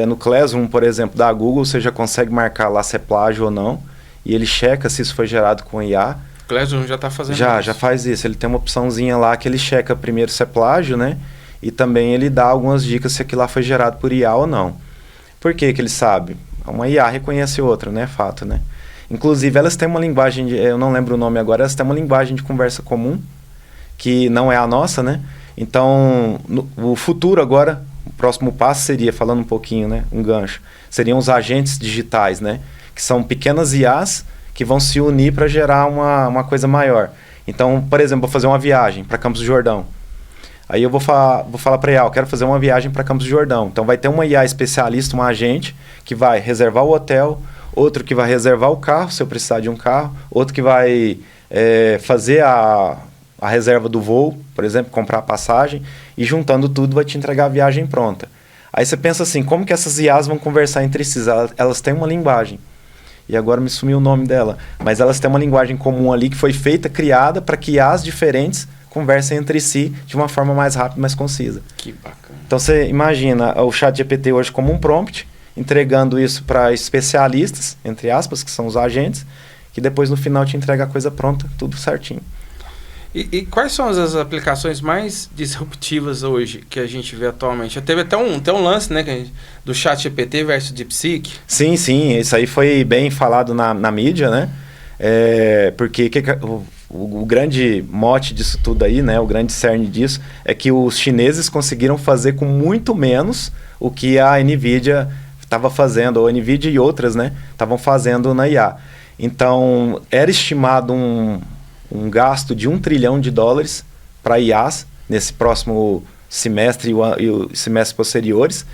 No Classroom, por exemplo, da Google, você já consegue marcar lá se é plágio ou não. E ele checa se isso foi gerado com IA. O Classroom já está fazendo isso? Já faz isso. Ele tem uma opçãozinha lá que ele checa primeiro se é plágio, né? E também ele dá algumas dicas se aquilo lá foi gerado por IA ou não. Por que ele sabe? Uma IA reconhece outra, né? Fato, né? Inclusive, elas têm uma linguagem, eu não lembro o nome agora, elas têm uma linguagem de conversa comum, que não é a nossa, né? Então, o futuro agora, o próximo passo seria, falando um pouquinho, né? Um gancho, seriam os agentes digitais, né? Que são pequenas IAs que vão se unir para gerar uma coisa maior. Então, por exemplo, vou fazer uma viagem para Campos do Jordão. Aí eu vou falar para a IA, eu quero fazer uma viagem para Campos do Jordão. Então vai ter uma IA especialista, um agente, que vai reservar o hotel, outro que vai reservar o carro, se eu precisar de um carro, outro que vai fazer a reserva do voo, por exemplo, comprar a passagem, e juntando tudo vai te entregar a viagem pronta. Aí você pensa assim, como que essas IAs vão conversar entre si? Elas têm uma linguagem. E agora me sumiu o nome dela. Mas elas têm uma linguagem comum ali que foi feita, criada para que IAs diferentes conversem entre si de uma forma mais rápida e mais concisa. Que bacana. Então você imagina o ChatGPT hoje como um prompt, entregando isso para especialistas, entre aspas, que são os agentes, que depois no final te entrega a coisa pronta, tudo certinho. E quais são as aplicações mais disruptivas hoje que a gente vê atualmente? Já teve até um lance, né, do ChatGPT versus DeepSeek. Sim, isso aí foi bem falado na mídia, né? Porque o grande mote disso tudo aí, né, o grande cerne disso, é que os chineses conseguiram fazer com muito menos o que a NVIDIA estava fazendo, ou a NVIDIA e outras, né, estavam fazendo na IA. Então, era estimado um gasto de $1 trilhão para IAs nesse próximo semestre e os semestres posteriores.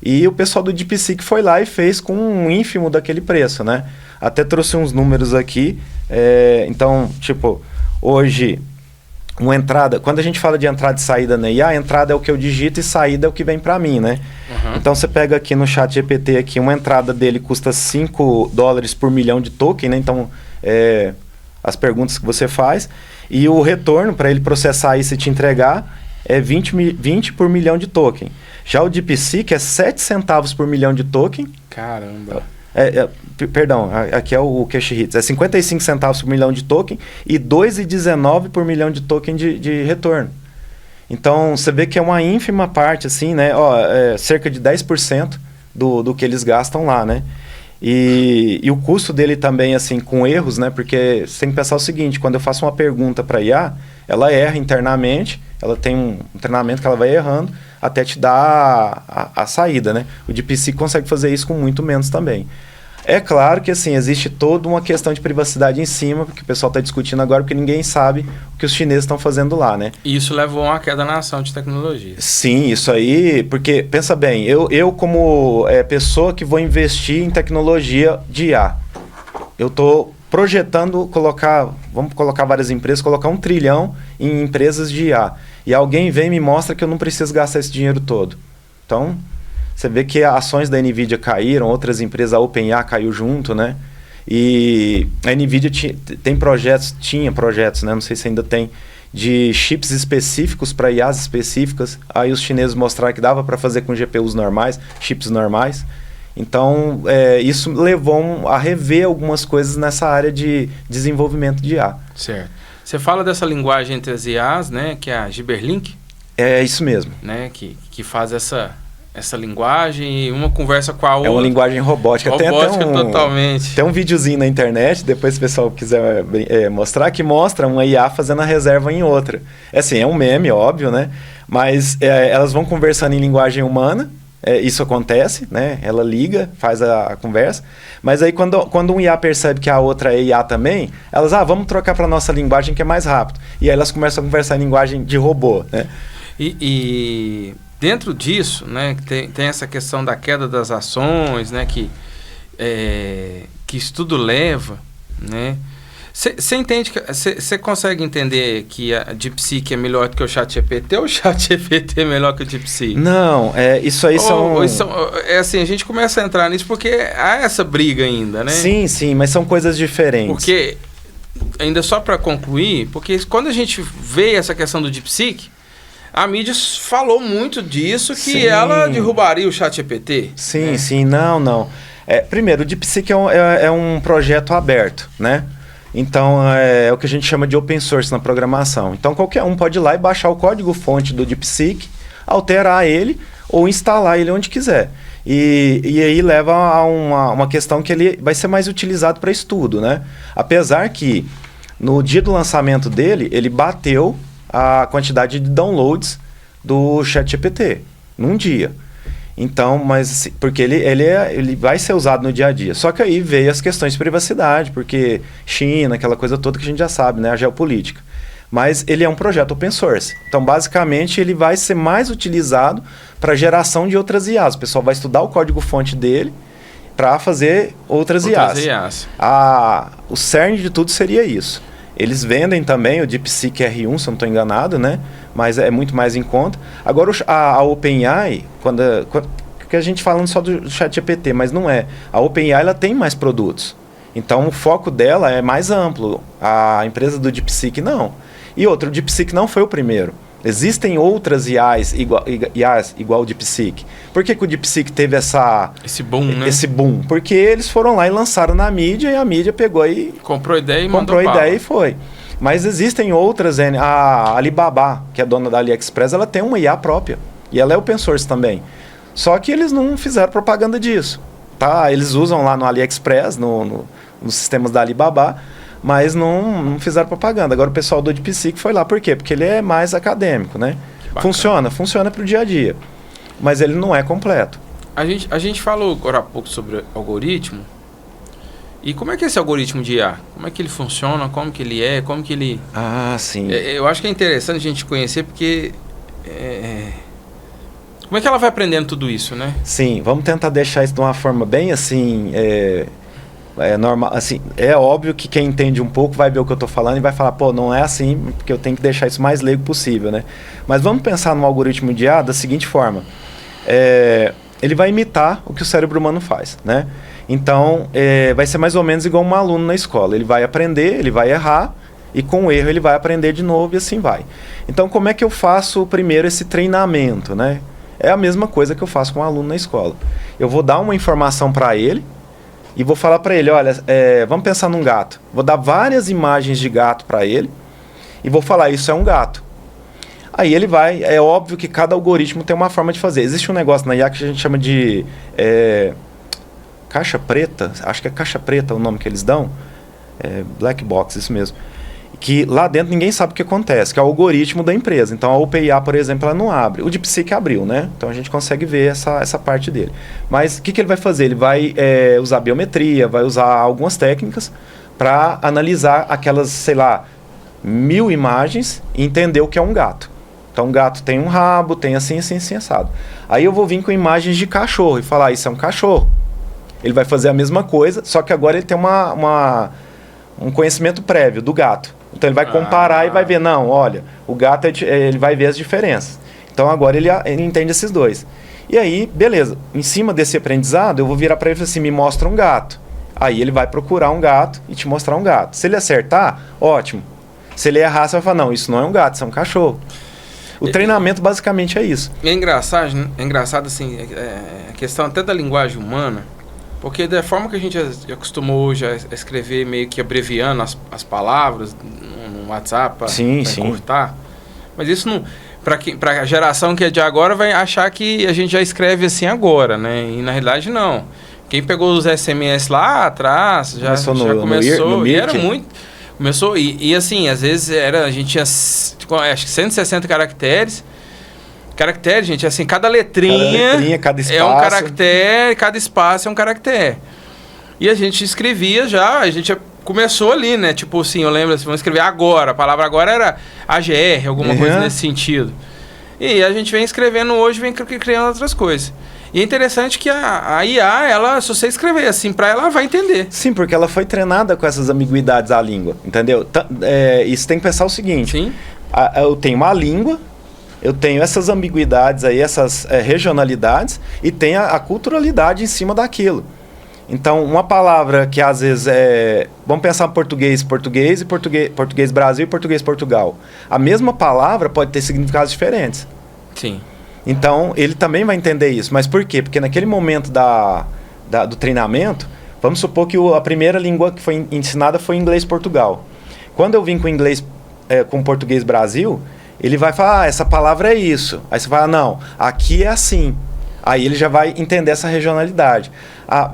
E o pessoal do DeepSeek foi lá e fez com um ínfimo daquele preço, né? Até trouxe uns números aqui. Então, tipo, hoje, uma entrada... Quando a gente fala de entrada e saída na IA, a entrada é o que eu digito e saída é o que vem para mim, né? Uhum. Então, você pega aqui no ChatGPT, aqui, uma entrada dele custa $5 por milhão de token, né? Então, as perguntas que você faz. E o retorno, para ele processar isso e te entregar, é 20 por milhão de token. Já o DeepSeek é 7 centavos por milhão de token. Caramba! Perdão, aqui é o cash hits. É 55 centavos por milhão de token e 2,19 por milhão de token de retorno. Então, você vê que é uma ínfima parte, assim, né? Cerca de 10% do que eles gastam lá, né? E o custo dele também, assim, com erros, né? Porque você tem que pensar o seguinte, quando eu faço uma pergunta para a IA, ela erra internamente, ela tem um treinamento que ela vai errando até te dar a saída, né? O DeepSeek consegue fazer isso com muito menos também. É claro que, assim, existe toda uma questão de privacidade em cima, que o pessoal está discutindo agora, porque ninguém sabe o que os chineses estão fazendo lá, né? E isso levou a uma queda na ação de tecnologia. Sim, isso aí, porque, pensa bem, eu como pessoa que vou investir em tecnologia de IA, eu estou projetando vamos colocar várias empresas, colocar $1 trilhão em empresas de IA. E alguém vem e me mostra que eu não preciso gastar esse dinheiro todo. Então, você vê que ações da NVIDIA caíram, outras empresas, a OpenAI caiu junto, né? E a NVIDIA tinha projetos, né? Não sei se ainda tem, de chips específicos para IAs específicas. Aí os chineses mostraram que dava para fazer com GPUs normais, chips normais. Então, isso levou a rever algumas coisas nessa área de desenvolvimento de IA. Certo. Você fala dessa linguagem entre as IAs, né, que é a Gibberlink? É isso mesmo. Né, que faz essa linguagem e uma conversa com a outra. É uma linguagem robótica. Robótica totalmente. Tem um videozinho na internet, depois se o pessoal quiser mostrar, que mostra uma IA fazendo a reserva em outra. Assim, é um meme, óbvio, né? Mas elas vão conversando em linguagem humana. Isso acontece, né? Ela liga, faz a conversa. Mas aí quando um IA percebe que a outra é IA também, elas, vamos trocar para nossa linguagem que é mais rápido. E aí elas começam a conversar em linguagem de robô, né? E dentro disso, né, tem essa questão da queda das ações, né, que isso tudo leva, né? Você entende que você consegue entender que a DeepSeek é melhor do que o ChatGPT ou o ChatGPT é melhor que o DeepSeek? Não, isso aí é assim, a gente começa a entrar nisso porque há essa briga ainda, né? Sim, mas são coisas diferentes. Porque, ainda só para concluir, porque quando a gente vê essa questão do DeepSeek, a mídia falou muito disso, que ela derrubaria o ChatGPT. Sim, não. Primeiro, o DeepSeek é um projeto aberto, né? Então, é o que a gente chama de open source na programação. Então, qualquer um pode ir lá e baixar o código-fonte do DeepSeek, alterar ele ou instalar ele onde quiser. E aí leva a uma questão que ele vai ser mais utilizado para estudo, né? Apesar que, no dia do lançamento dele, ele bateu a quantidade de downloads do ChatGPT, num dia. Então, mas porque ele vai ser usado no dia a dia. Só que aí veio as questões de privacidade, porque China, aquela coisa toda que a gente já sabe, né? A geopolítica. Mas ele é um projeto open source. Então, basicamente, ele vai ser mais utilizado para geração de outras IAs. O pessoal vai estudar o código-fonte dele para fazer outras IAs. O cerne de tudo seria isso. Eles vendem também o DeepSeek R1, se eu não estou enganado, né? Mas é muito mais em conta. Agora, a OpenAI, que a gente falando só do ChatGPT, mas não é. A OpenAI ela tem mais produtos. Então, o foco dela é mais amplo. A empresa do DeepSeek, não. E outro, o DeepSeek não foi o primeiro. Existem outras IAs igual o DeepSeek. Por que o DeepSeek teve esse boom, né? Esse boom? Porque eles foram lá e lançaram na mídia e a mídia pegou e... Comprou ideia e mandou e foi. Mas existem outras. A Alibaba, que é dona da AliExpress, ela tem uma IA própria. E ela é open source também. Só que eles não fizeram propaganda disso. Tá? Eles usam lá no AliExpress, nos sistemas da Alibaba, mas não fizeram propaganda. Agora o pessoal do DeepSeek foi lá. Por quê? Porque ele é mais acadêmico, né? Funciona para o dia a dia. Mas ele não é completo. A gente falou agora há pouco sobre algoritmo. E como é que é esse algoritmo de IA? Como é que ele funciona? Como que ele é? Como que ele... sim. Eu acho que é interessante a gente conhecer porque... Como é que ela vai aprendendo tudo isso, né? Sim, vamos tentar deixar isso de uma forma bem assim... normal, assim, é óbvio que quem entende um pouco vai ver o que eu estou falando e vai falar, não é assim, porque eu tenho que deixar isso mais leigo possível, né? Mas vamos pensar no algoritmo de IA da seguinte forma. Ele vai imitar o que o cérebro humano faz, né? Então, vai ser mais ou menos igual um aluno na escola. Ele vai aprender, ele vai errar, e com o erro ele vai aprender de novo e assim vai. Então, como é que eu faço primeiro esse treinamento, né? É a mesma coisa que eu faço com um aluno na escola. Eu vou dar uma informação para ele e vou falar para ele, olha, vamos pensar num gato. Vou dar várias imagens de gato para ele e vou falar, isso é um gato. Aí ele vai, é óbvio que cada algoritmo tem uma forma de fazer. Existe um negócio na IA que a gente chama de caixa preta, acho que é caixa preta o nome que eles dão, black box, isso mesmo. Que lá dentro ninguém sabe o que acontece, que é o algoritmo da empresa. Então a OpenAI, por exemplo, ela não abre. O DeepSeek abriu, né? Então a gente consegue ver essa parte dele. Mas o que ele vai fazer? Ele vai usar biometria, vai usar algumas técnicas para analisar aquelas, sei lá, 1000 imagens e entender o que é um gato. Então, um gato tem um rabo, tem assim, assado. Aí eu vou vir com imagens de cachorro e falar, isso é um cachorro. Ele vai fazer a mesma coisa, só que agora ele tem um conhecimento prévio do gato. Então, ele vai comparar e vai ver, não, olha, o gato, ele vai ver as diferenças. Então, agora ele entende esses dois. E aí, beleza, em cima desse aprendizado, eu vou virar para ele e falar assim, me mostra um gato. Aí ele vai procurar um gato e te mostrar um gato. Se ele acertar, ótimo. Se ele errar, você vai falar, não, isso não é um gato, isso é um cachorro. O treinamento basicamente é isso. É engraçado assim, a questão até da linguagem humana, porque da forma que a gente acostumou hoje a escrever meio que abreviando as palavras no WhatsApp para encurtar, mas isso não... Para a geração que é de agora vai achar que a gente já escreve assim agora, né? E na realidade não. Quem pegou os SMS lá atrás já começou e era muito... Começou, e assim, às vezes a gente tinha, acho que 160 caracteres. Caractere, gente, assim, cada letrinha cada espaço. É um caractere, cada espaço é um caractere. E a gente escrevia já, a gente começou ali, né? Tipo assim, eu lembro assim, vamos escrever agora. A palavra agora era AGR, alguma coisa nesse sentido. E a gente vem escrevendo hoje, vem criando outras coisas. E é interessante que a IA, ela, se você escrever assim para ela vai entender. Sim, porque ela foi treinada com essas ambiguidades à língua, entendeu? E você tem que pensar o seguinte. Sim. Eu tenho uma língua, eu tenho essas ambiguidades aí, essas regionalidades, e tem a culturalidade em cima daquilo. Então, uma palavra que às vezes é... Vamos pensar português e português Brasil e português Portugal. A mesma palavra pode ter significados diferentes. Sim. Então, ele também vai entender isso. Mas por quê? Porque naquele momento do treinamento, vamos supor que a primeira língua que foi ensinada foi inglês Portugal. Quando eu vim com inglês, com português Brasil, ele vai falar, essa palavra é isso. Aí você fala, não, aqui é assim. Aí ele já vai entender essa regionalidade.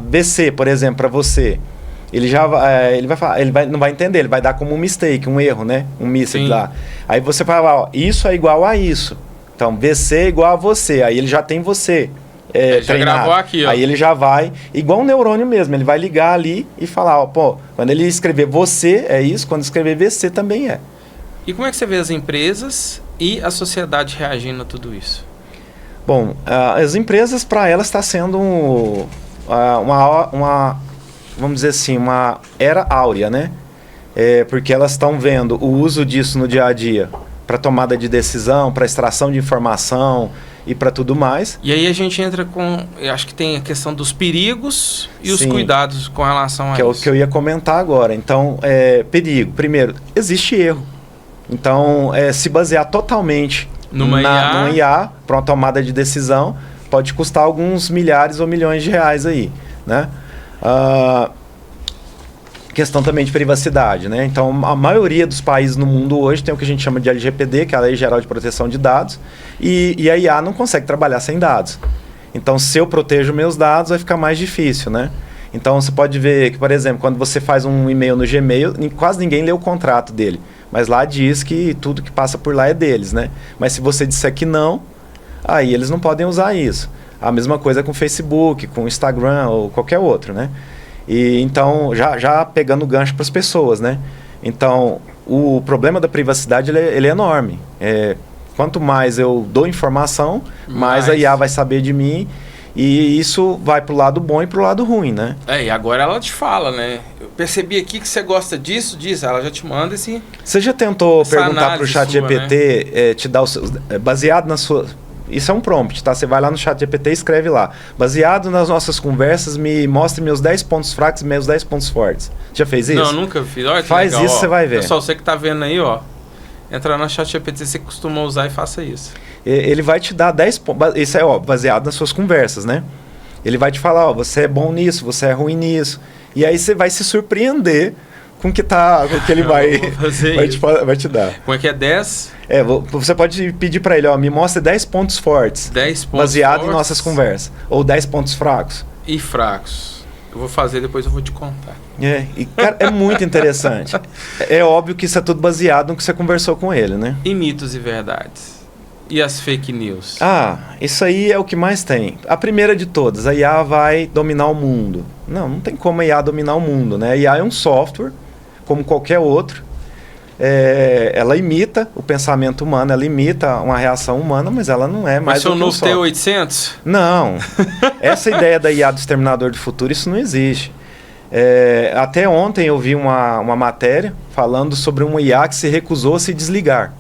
BC, por exemplo, para você, ele vai falar, não vai entender, ele vai dar como um mistake, um erro, né? Um mistake lá. Aí você fala, ó, isso é igual a isso. Então, VC é igual a você. Aí ele já tem você ele já gravou aqui, ó. Aí ele já vai, igual um neurônio mesmo, ele vai ligar ali e falar, ó, pô, quando ele escrever você é isso, quando escrever VC também é. E como é que você vê as empresas e a sociedade reagindo a tudo isso? Bom, as empresas, para elas, está sendo vamos dizer assim, uma era áurea, né? Porque elas estão vendo o uso disso no dia a dia para tomada de decisão, para extração de informação e para tudo mais. E aí a gente entra eu acho que tem a questão dos perigos e os cuidados com relação a isso. Que é o que eu ia comentar agora. Então, perigo. Primeiro, existe erro. Então, se basear totalmente numa IA para uma tomada de decisão pode custar alguns milhares ou milhões de reais aí, né? Questão também de privacidade, né? Então, a maioria dos países no mundo hoje tem o que a gente chama de LGPD, que é a Lei Geral de Proteção de Dados, e a IA não consegue trabalhar sem dados. Então, se eu protejo meus dados, vai ficar mais difícil, né? Então, você pode ver que, por exemplo, quando você faz um e-mail no Gmail, quase ninguém lê o contrato dele. Mas lá diz que tudo que passa por lá é deles, né? Mas se você disser que não, aí eles não podem usar isso. A mesma coisa com o Facebook, com o Instagram ou qualquer outro, né? E então, já pegando o gancho para as pessoas, né? Então, o problema da privacidade ele é enorme. Quanto mais eu dou informação, mais a IA vai saber de mim. E isso vai pro lado bom e pro lado ruim, né? E agora ela te fala, né? Eu percebi aqui que você gosta disso, ela já te manda esse... Você já tentou perguntar pro ChatGPT, te dar baseado na sua... Isso é um prompt, tá? Você vai lá no ChatGPT e escreve lá. Baseado nas nossas conversas, me mostre meus 10 pontos fracos e meus 10 pontos fortes. Já fez isso? Não, nunca fiz. Olha que faz legal, isso, você vai ver. Pessoal, você que tá vendo aí, ó. Entra no ChatGPT, você costuma usar e faça isso. Ele vai te dar 10 pontos. Isso é baseado nas suas conversas, né? Ele vai te falar, ó, você é bom nisso, você é ruim nisso. E aí você vai se surpreender com o que ele vai te dar. Como é que é 10? Você pode pedir para ele, ó, me mostre 10 pontos fortes. 10 pontos baseado fortes. Em nossas conversas. Ou 10 pontos fracos. E fracos. Eu vou fazer, depois eu vou te contar. Cara, é muito interessante. É óbvio que isso é tudo baseado no que você conversou com ele, né? E mitos e verdades? E as fake news? Isso aí é o que mais tem. A primeira de todas, a IA vai dominar o mundo. Não tem como a IA dominar o mundo, né? A IA é um software, como qualquer outro. Ela imita o pensamento humano, ela imita uma reação humana, mas ela não é mais do que um software. Mas seu novo T800? Não. Essa ideia da IA do Exterminador do Futuro, isso não existe. Até ontem eu vi uma matéria falando sobre uma IA que se recusou a se desligar,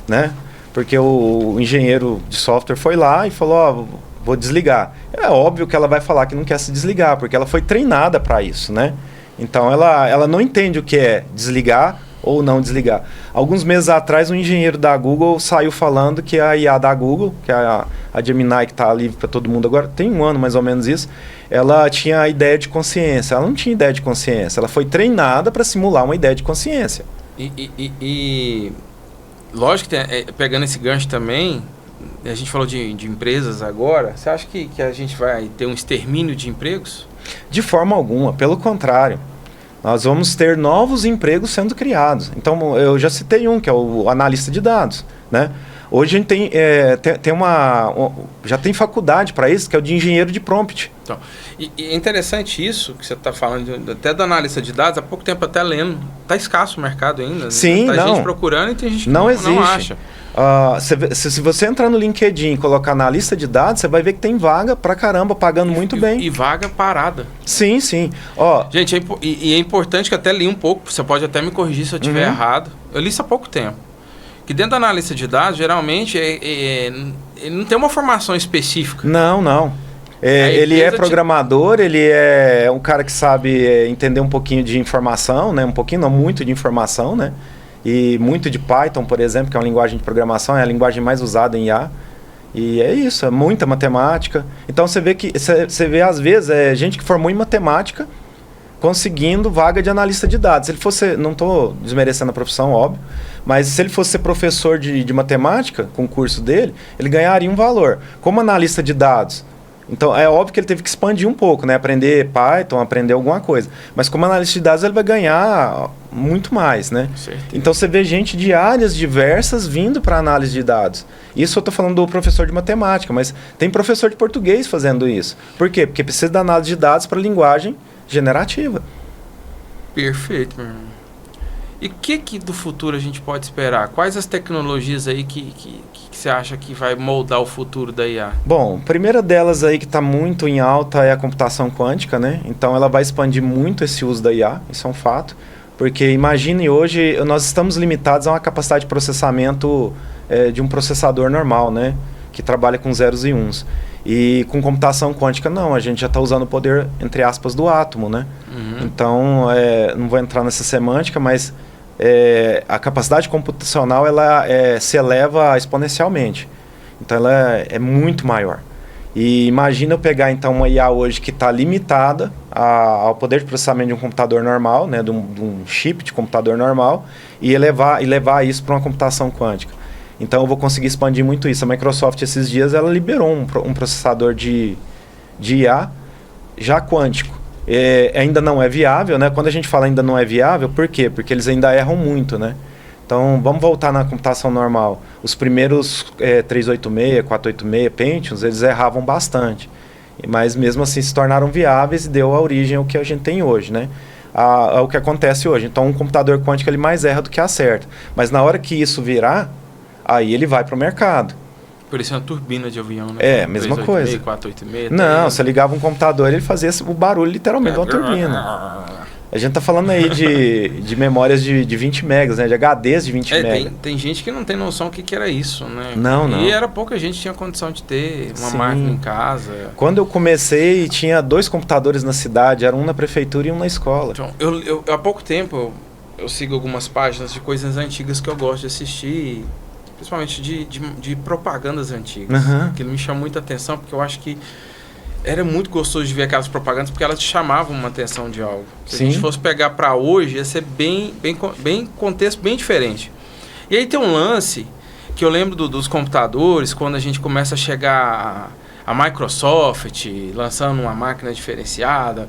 né? Porque o engenheiro de software foi lá e falou, vou desligar. É óbvio que ela vai falar que não quer se desligar, porque ela foi treinada para isso, né? Então ela não entende o que é desligar ou não desligar. Alguns meses atrás, um engenheiro da Google saiu falando que a IA da Google, que é a Gemini, que está livre para todo mundo agora, tem um ano mais ou menos isso, ela tinha a ideia de consciência. Ela não tinha ideia de consciência, ela foi treinada para simular uma ideia de consciência. E lógico que pegando esse gancho também, a gente falou de empresas agora, você acha que a gente vai ter um extermínio de empregos? De forma alguma, pelo contrário. Nós vamos ter novos empregos sendo criados. Então, eu já citei um, que é o analista de dados, né? Hoje a gente já tem faculdade para isso, que é o de engenheiro de prompt. Então, e é interessante isso que você está falando, até da analista de dados, há pouco tempo até lendo, está escasso o mercado ainda. Sim, né? Tá não. gente procurando e tem gente que não existe. Não acha. Se você entrar no LinkedIn e colocar analista de dados, você vai ver que tem vaga pra caramba, pagando muito bem. E vaga parada. Sim. Gente, é importante que eu até li um pouco, você pode até me corrigir se eu estiver errado. Eu li isso há pouco tempo. Que dentro da analista de dados, geralmente, ele não tem uma formação específica. Não. Ele é programador, ele é um cara que sabe entender um pouquinho de informação, né? Um pouquinho, não muito de informação, né? E muito de Python, por exemplo, que é uma linguagem de programação, é a linguagem mais usada em IA. E é isso, é muita matemática. Então você vê às vezes gente que formou em matemática conseguindo vaga de analista de dados. Se ele fosse, não estou desmerecendo a profissão, óbvio, mas se ele fosse ser professor de matemática, com o curso dele, ele ganharia um valor. Como analista de dados, então é óbvio que ele teve que expandir um pouco, né? Aprender Python, aprender alguma coisa. Mas como analista de dados ele vai ganhar muito mais, né? Então você vê gente de áreas diversas vindo para análise de dados. Isso eu estou falando do professor de matemática, mas tem professor de português fazendo isso. Por quê? Porque precisa da análise de dados para linguagem generativa. Perfeito, meu irmão. E o que do futuro a gente pode esperar? Quais as tecnologias aí que você acha que vai moldar o futuro da IA? Bom, a primeira delas aí que está muito em alta é a computação quântica, né? Então ela vai expandir muito esse uso da IA, isso é um fato. Porque imagine hoje, nós estamos limitados a uma capacidade de processamento de um processador normal, né? Que trabalha com zeros e uns. E com computação quântica não, a gente já está usando o poder, entre aspas, do átomo, né? Então, não vou entrar nessa semântica, mas a capacidade computacional ela se eleva exponencialmente. Então ela é muito maior. E imagina eu pegar então uma IA hoje que está limitada ao poder de processamento de um computador normal, né, de um chip de computador normal, e levar isso para uma computação quântica. Então eu vou conseguir expandir muito isso. A Microsoft esses dias ela liberou um processador de IA já quântico. Ainda não é viável, né? Quando a gente fala ainda não é viável, por quê? Porque eles ainda erram muito, né? Então, vamos voltar na computação normal. Os primeiros 386, 486, Pentiums, eles erravam bastante. Mas mesmo assim se tornaram viáveis e deu a origem ao que a gente tem hoje, né? Ao que acontece hoje. Então, um computador quântico ele mais erra do que acerta. Mas na hora que isso virar, aí ele vai para o mercado. Por isso é uma turbina de avião, né? Mesma coisa. 486, não, você ligava um computador ele fazia o barulho literalmente de uma turbina. A gente tá falando aí de memórias de 20 megas, né? De HDs de 20 megas. Tem gente que não tem noção do que era isso, né? Não. E era pouca gente que tinha condição de ter uma máquina em casa. Quando eu comecei, tinha 2 computadores na cidade, era um na prefeitura e um na escola. Então, eu há pouco tempo, eu sigo algumas páginas de coisas antigas que eu gosto de assistir, principalmente de propagandas antigas. Que me chamou muita atenção, porque eu acho que era muito gostoso de ver aquelas propagandas, porque elas te chamavam uma atenção de algo. Se a gente fosse pegar para hoje, ia ser bem contexto bem diferente. E aí tem um lance que eu lembro dos computadores, quando a gente começa a chegar a Microsoft lançando uma máquina diferenciada.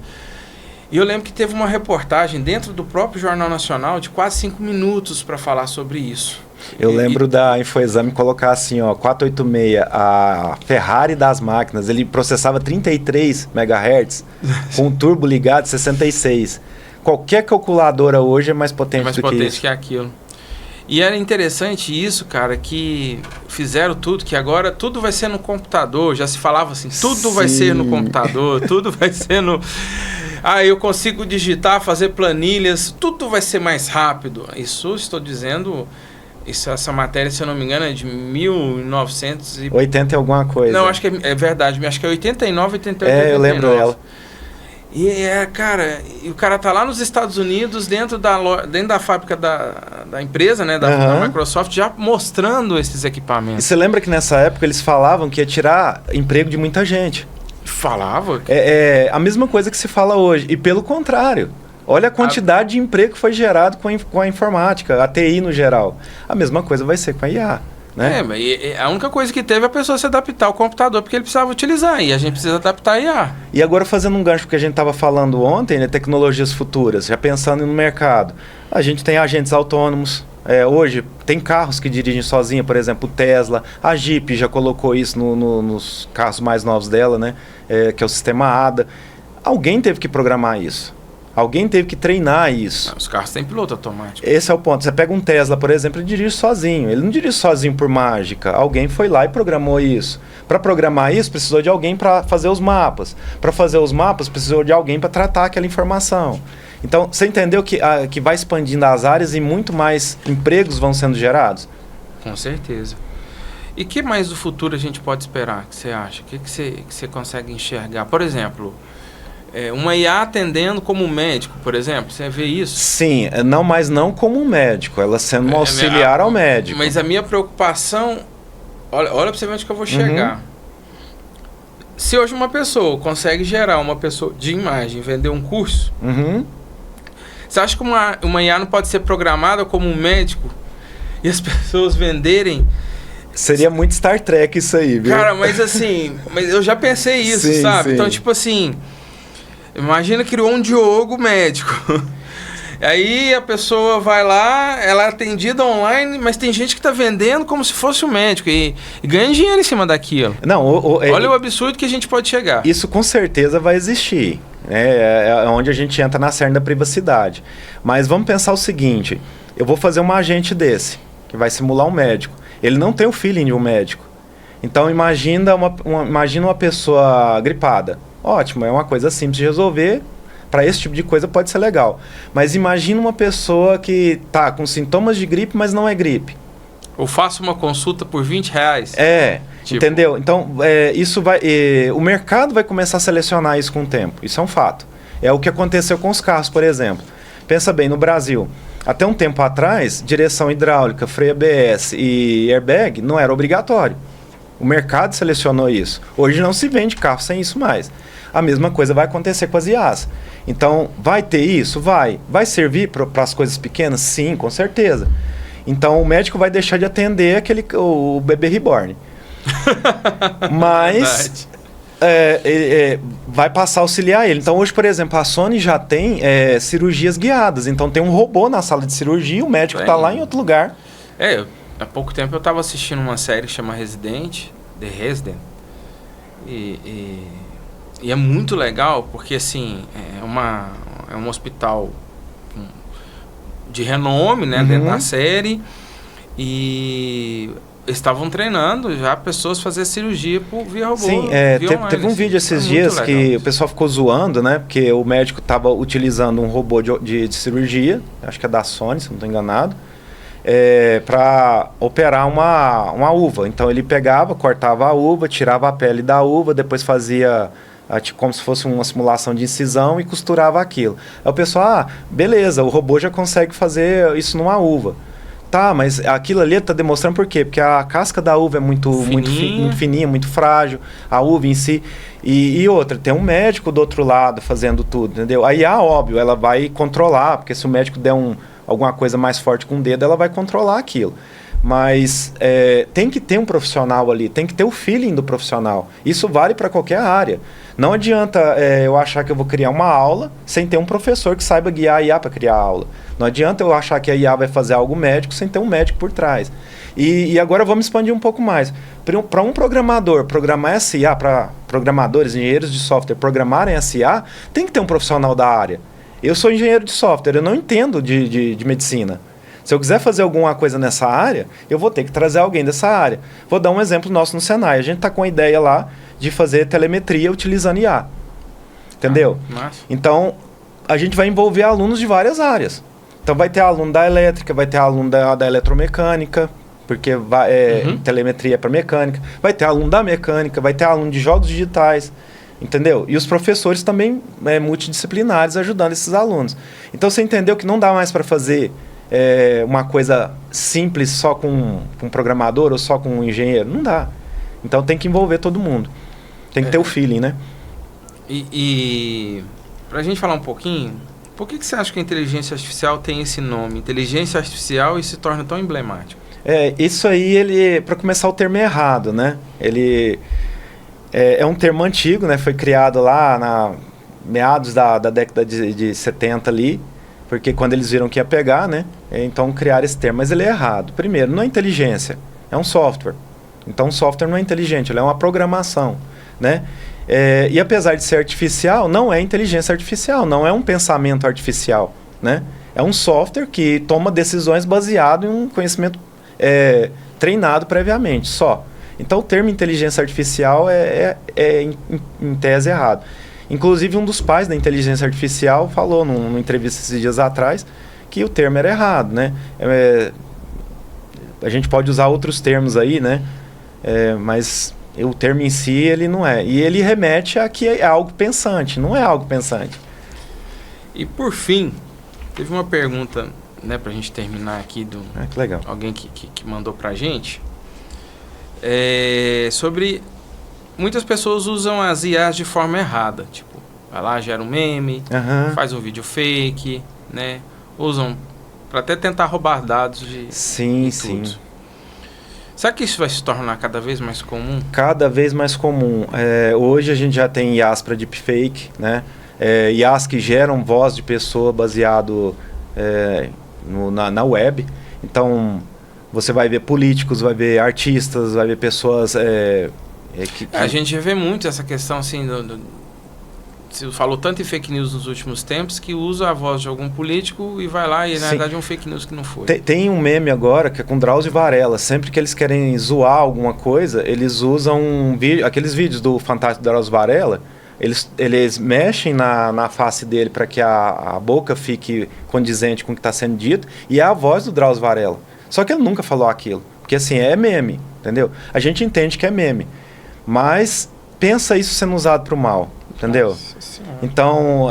E eu lembro que teve uma reportagem dentro do próprio Jornal Nacional de quase 5 minutos para falar sobre isso. Eu lembro da Infoexame colocar assim, ó, 486, a Ferrari das máquinas, ele processava 33 MHz, com o turbo ligado 66. Qualquer calculadora hoje é mais potente do que isso. Mais potente que aquilo. E era interessante isso, cara, que fizeram tudo, que agora tudo vai ser no computador, já se falava assim, tudo vai ser no computador, tudo vai ser no... eu consigo digitar, fazer planilhas, tudo vai ser mais rápido. Isso estou dizendo... essa matéria, se eu não me engano, é de 1900 e... 80 e alguma coisa. Não, acho que é verdade. Acho que é 89, 88, 89. Eu lembro dela. E cara, e o cara tá lá nos Estados Unidos, dentro da fábrica da empresa, né? Da Microsoft, já mostrando esses equipamentos. E você lembra que nessa época eles falavam que ia tirar emprego de muita gente? Falava? É a mesma coisa que se fala hoje. E pelo contrário. Olha a quantidade de emprego que foi gerado com a informática, a TI no geral. A mesma coisa vai ser com a IA. Né? Mas a única coisa que teve é a pessoa se adaptar ao computador, porque ele precisava utilizar, e a gente precisa adaptar a IA. E agora, fazendo um gancho que a gente estava falando ontem, né, tecnologias futuras, já pensando no mercado, a gente tem agentes autônomos. Hoje, tem carros que dirigem sozinha, por exemplo, o Tesla, a Jeep já colocou isso nos carros mais novos dela, né, que é o sistema ADA. Alguém teve que programar isso. Alguém teve que treinar isso. Os carros têm piloto automático. Esse é o ponto. Você pega um Tesla, por exemplo, ele dirige sozinho. Ele não dirige sozinho por mágica. Alguém foi lá e programou isso. Para programar isso, precisou de alguém para fazer os mapas. Para fazer os mapas, precisou de alguém para tratar aquela informação. Então, você entendeu que vai expandindo as áreas e muito mais empregos vão sendo gerados? Com certeza. E o que mais do futuro a gente pode esperar, que você acha? O que você consegue enxergar? Por exemplo... uma IA atendendo como médico, por exemplo, você vê isso? Sim, mas não como um médico, ela sendo um auxiliar ao médico. Mas a minha preocupação, olha para você ver onde que eu vou chegar. Se hoje uma pessoa consegue gerar uma pessoa de imagem, vender um curso, você acha que uma IA não pode ser programada como um médico e as pessoas venderem? Seria muito Star Trek isso aí, viu? Cara, mas assim, eu já pensei isso, sim, sabe? Sim. Então, tipo assim... Imagina, criou um Diogo médico. Aí a pessoa vai lá, ela é atendida online, mas tem gente que está vendendo como se fosse um médico e ganha dinheiro em cima daquilo. Não, olha o absurdo que a gente pode chegar. Isso com certeza vai existir. É onde a gente entra na cerne da privacidade. Mas vamos pensar o seguinte, eu vou fazer um agente desse, que vai simular um médico. Ele não tem o feeling de um médico. Então imagina uma pessoa gripada. Ótimo, é uma coisa simples de resolver. Para esse tipo de coisa pode ser legal. Mas imagina uma pessoa que está com sintomas de gripe, mas não é gripe. Ou faço uma consulta por R$20. Entendeu? Então, isso vai... o mercado vai começar a selecionar isso com o tempo. Isso é um fato. É o que aconteceu com os carros, por exemplo. Pensa bem, no Brasil, até um tempo atrás, direção hidráulica, freio ABS e airbag não era obrigatório. O mercado selecionou isso. Hoje não se vende carro sem isso mais. A mesma coisa vai acontecer com as IAs. Então, vai ter isso? Vai. Vai servir para as coisas pequenas? Sim, com certeza. Então, o médico vai deixar de atender o bebê reborn. Mas vai passar a auxiliar ele. Então, hoje, por exemplo, a Sony já tem cirurgias guiadas. Então, tem um robô na sala de cirurgia, o médico está lá em outro lugar. Há pouco tempo eu estava assistindo uma série que chama Resident, The Resident. E é muito legal, porque assim, é um hospital de renome, né, dentro da série, e estavam treinando já pessoas fazer cirurgia via robô. Sim, teve um vídeo esses dias que o pessoal ficou zoando, né, porque o médico estava utilizando um robô de cirurgia, acho que é da Sony, se não estou enganado, para operar uma uva. Então ele pegava, cortava a uva, tirava a pele da uva, depois fazia... como se fosse uma simulação de incisão e costurava aquilo. Aí o pessoal, beleza, o robô já consegue fazer isso numa uva. Tá, mas aquilo ali está demonstrando por quê? Porque a casca da uva é muito fininha, muito frágil, a uva em si. E outra, tem um médico do outro lado fazendo tudo, entendeu? Aí, óbvio, ela vai controlar, porque se o médico der alguma coisa mais forte com o dedo, ela vai controlar aquilo. Mas tem que ter um profissional ali, tem que ter o feeling do profissional. Isso vale para qualquer área. Não adianta eu achar que eu vou criar uma aula sem ter um professor que saiba guiar a IA para criar a aula. Não adianta eu achar que a IA vai fazer algo médico sem ter um médico por trás. E agora vamos expandir um pouco mais. Para um programador programar essa IA, para programadores, engenheiros de software programarem essa IA, tem que ter um profissional da área. Eu sou engenheiro de software, eu não entendo de medicina. Se eu quiser fazer alguma coisa nessa área, eu vou ter que trazer alguém dessa área. Vou dar um exemplo nosso no Senai. A gente está com a ideia lá de fazer telemetria utilizando IA. Entendeu? Então, a gente vai envolver alunos de várias áreas. Então vai ter aluno da elétrica, vai ter aluno da eletromecânica, porque telemetria para mecânica, vai ter aluno da mecânica, vai ter aluno de jogos digitais, entendeu? E os professores também multidisciplinares ajudando esses alunos. Então você entendeu que não dá mais para fazer uma coisa simples só com um programador ou só com um engenheiro? Não dá. Então tem que envolver todo mundo. Tem que ter o feeling, né? E pra gente falar um pouquinho, por que você acha que a inteligência artificial tem esse nome, inteligência artificial, e se torna tão emblemático? Isso aí, para começar, o termo é errado, né? Ele é um termo antigo, né? Foi criado lá na meados da década de 70 ali, porque quando eles viram que ia pegar, né? Então criaram esse termo, mas ele é errado. Primeiro, não é inteligência, é um software. Então, o software não é inteligente, ele é uma programação, né? E apesar de ser artificial, não é inteligência artificial, não é um pensamento artificial, né? É um software que toma decisões baseado em um conhecimento treinado previamente, só. Então, o termo inteligência artificial em tese, errado. Inclusive, um dos pais da inteligência artificial falou numa entrevista esses dias atrás que o termo era errado, né? A gente pode usar outros termos aí, né? Mas o termo em si, ele não é. E ele remete a que é algo pensante, não é algo pensante. E por fim, teve uma pergunta, né, pra gente terminar aqui, que legal. Alguém que mandou pra gente, sobre muitas pessoas usam as IAs de forma errada, tipo, vai lá, gera um meme, faz um vídeo fake, né, usam para até tentar roubar dados de sim. Será que isso vai se tornar cada vez mais comum? Cada vez mais comum. Hoje a gente já tem IAs para deepfake, né? IAs que geram voz de pessoa baseado na web. Então, você vai ver políticos, vai ver artistas, vai ver pessoas... A gente vê muito essa questão, assim, você falou tanto em fake news nos últimos tempos, que usa a voz de algum político e vai lá e na verdade é um fake news que não foi. Tem um meme agora que é com Drauzio Varela. Sempre que eles querem zoar alguma coisa, eles usam aqueles vídeos do fantástico Drauzio Varela, eles mexem na face dele para que a boca fique condizente com o que está sendo dito, e é a voz do Drauzio Varela. Só que ele nunca falou aquilo, porque assim, é meme, entendeu? A gente entende que é meme, mas pensa isso sendo usado para o mal. Entendeu? Então,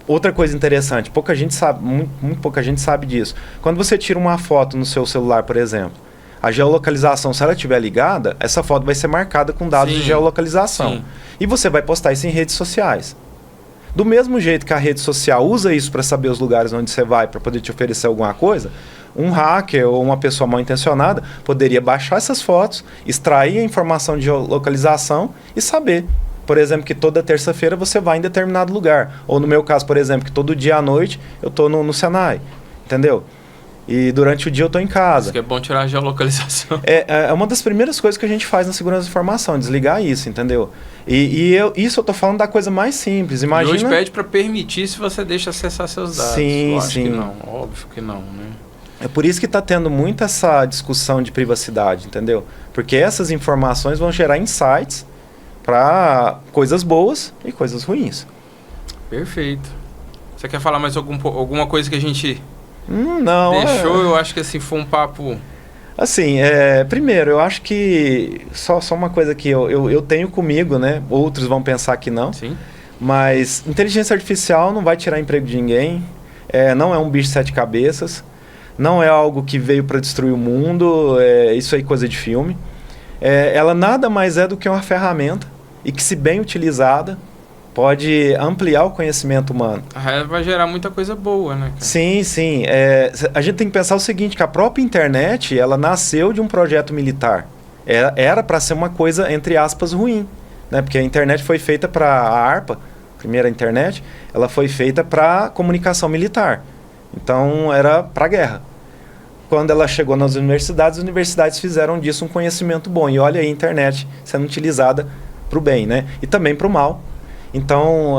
outra coisa interessante, pouca gente sabe, muito pouca gente sabe disso. Quando você tira uma foto no seu celular, por exemplo, a geolocalização, se ela estiver ligada, essa foto vai ser marcada com dados de geolocalização. E você vai postar isso em redes sociais. Do mesmo jeito que a rede social usa isso para saber os lugares onde você vai, para poder te oferecer alguma coisa, um hacker ou uma pessoa mal intencionada poderia baixar essas fotos, extrair a informação de geolocalização e saber. Por exemplo, que toda terça-feira você vai em determinado lugar. Ou no meu caso, por exemplo, que todo dia à noite eu estou no Senai. Entendeu? E durante o dia eu estou em casa. Isso que é bom tirar a geolocalização. É uma das primeiras coisas que a gente faz na segurança da informação, desligar isso, entendeu? Isso eu estou falando da coisa mais simples. Imagina... E hoje pede para permitir se você deixa acessar seus dados. Sim. Que não, óbvio que não, né? É por isso que está tendo muito essa discussão de privacidade, entendeu? Porque essas informações vão gerar insights para coisas boas e coisas ruins. Perfeito. Você quer falar mais alguma coisa que a gente não deixou? Eu acho que assim foi um papo... Assim, primeiro, eu acho que só uma coisa que eu tenho comigo, né? Outros vão pensar que não. Sim. Mas inteligência artificial não vai tirar emprego de ninguém. Não é um bicho de 7 cabeças. Não é algo que veio para destruir o mundo. Isso aí é coisa de filme. Ela nada mais é do que uma ferramenta e que, se bem utilizada, pode ampliar o conhecimento humano. Vai gerar muita coisa boa, né, cara? Sim. A gente tem que pensar o seguinte, que a própria internet, ela nasceu de um projeto militar. Era para ser uma coisa, entre aspas, ruim, né? Porque a internet foi feita para a ARPA, a primeira internet, ela foi feita para comunicação militar. Então, era para a guerra. Quando ela chegou nas universidades, as universidades fizeram disso um conhecimento bom. E olha aí a internet sendo utilizada para o bem, né? E também para o mal. Então,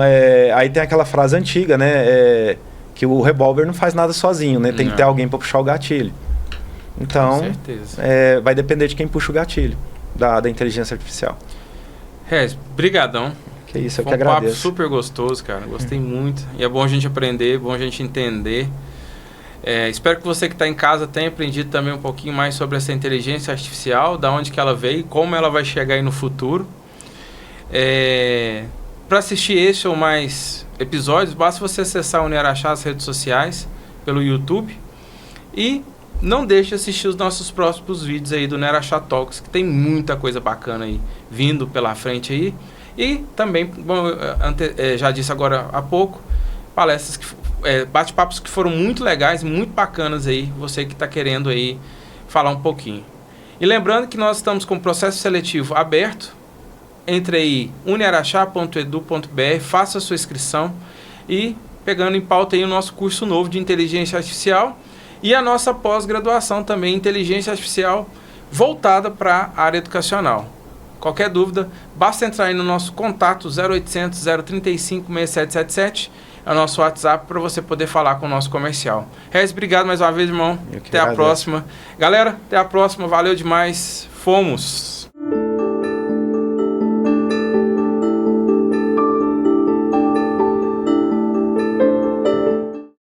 aí tem aquela frase antiga, né? Que o revólver não faz nada sozinho, né? Tem que ter alguém para puxar o gatilho. Então, com certeza. Vai depender de quem puxa o gatilho da inteligência artificial. Rez, brigadão. Que isso, eu que agradeço. Foi um papo super gostoso, cara. Gostei muito. E é bom a gente aprender, bom a gente entender. Espero que você que está em casa tenha aprendido também um pouquinho mais sobre essa inteligência artificial, da onde que ela veio, como ela vai chegar aí no futuro. Para assistir esse ou mais episódios, basta você acessar o Uniaraxá, as redes sociais, pelo YouTube. E não deixe de assistir os nossos próximos vídeos aí do Uniaraxá Talks, que tem muita coisa bacana aí vindo pela frente aí. E também, bom, já disse agora há pouco, palestras, bate-papos que foram muito legais, muito bacanas aí, você que está querendo aí falar um pouquinho. E lembrando que nós estamos com o processo seletivo aberto. Entre aí uniaraxá.edu.br, faça a sua inscrição e pegando em pauta aí o nosso curso novo de inteligência artificial e a nossa pós-graduação também, inteligência artificial voltada para a área educacional. Qualquer dúvida, basta entrar aí no nosso contato 0800 035 6777, é o nosso WhatsApp para você poder falar com o nosso comercial. Regis, obrigado mais uma vez, irmão. Até a próxima. Galera, até a próxima. Valeu demais. Fomos!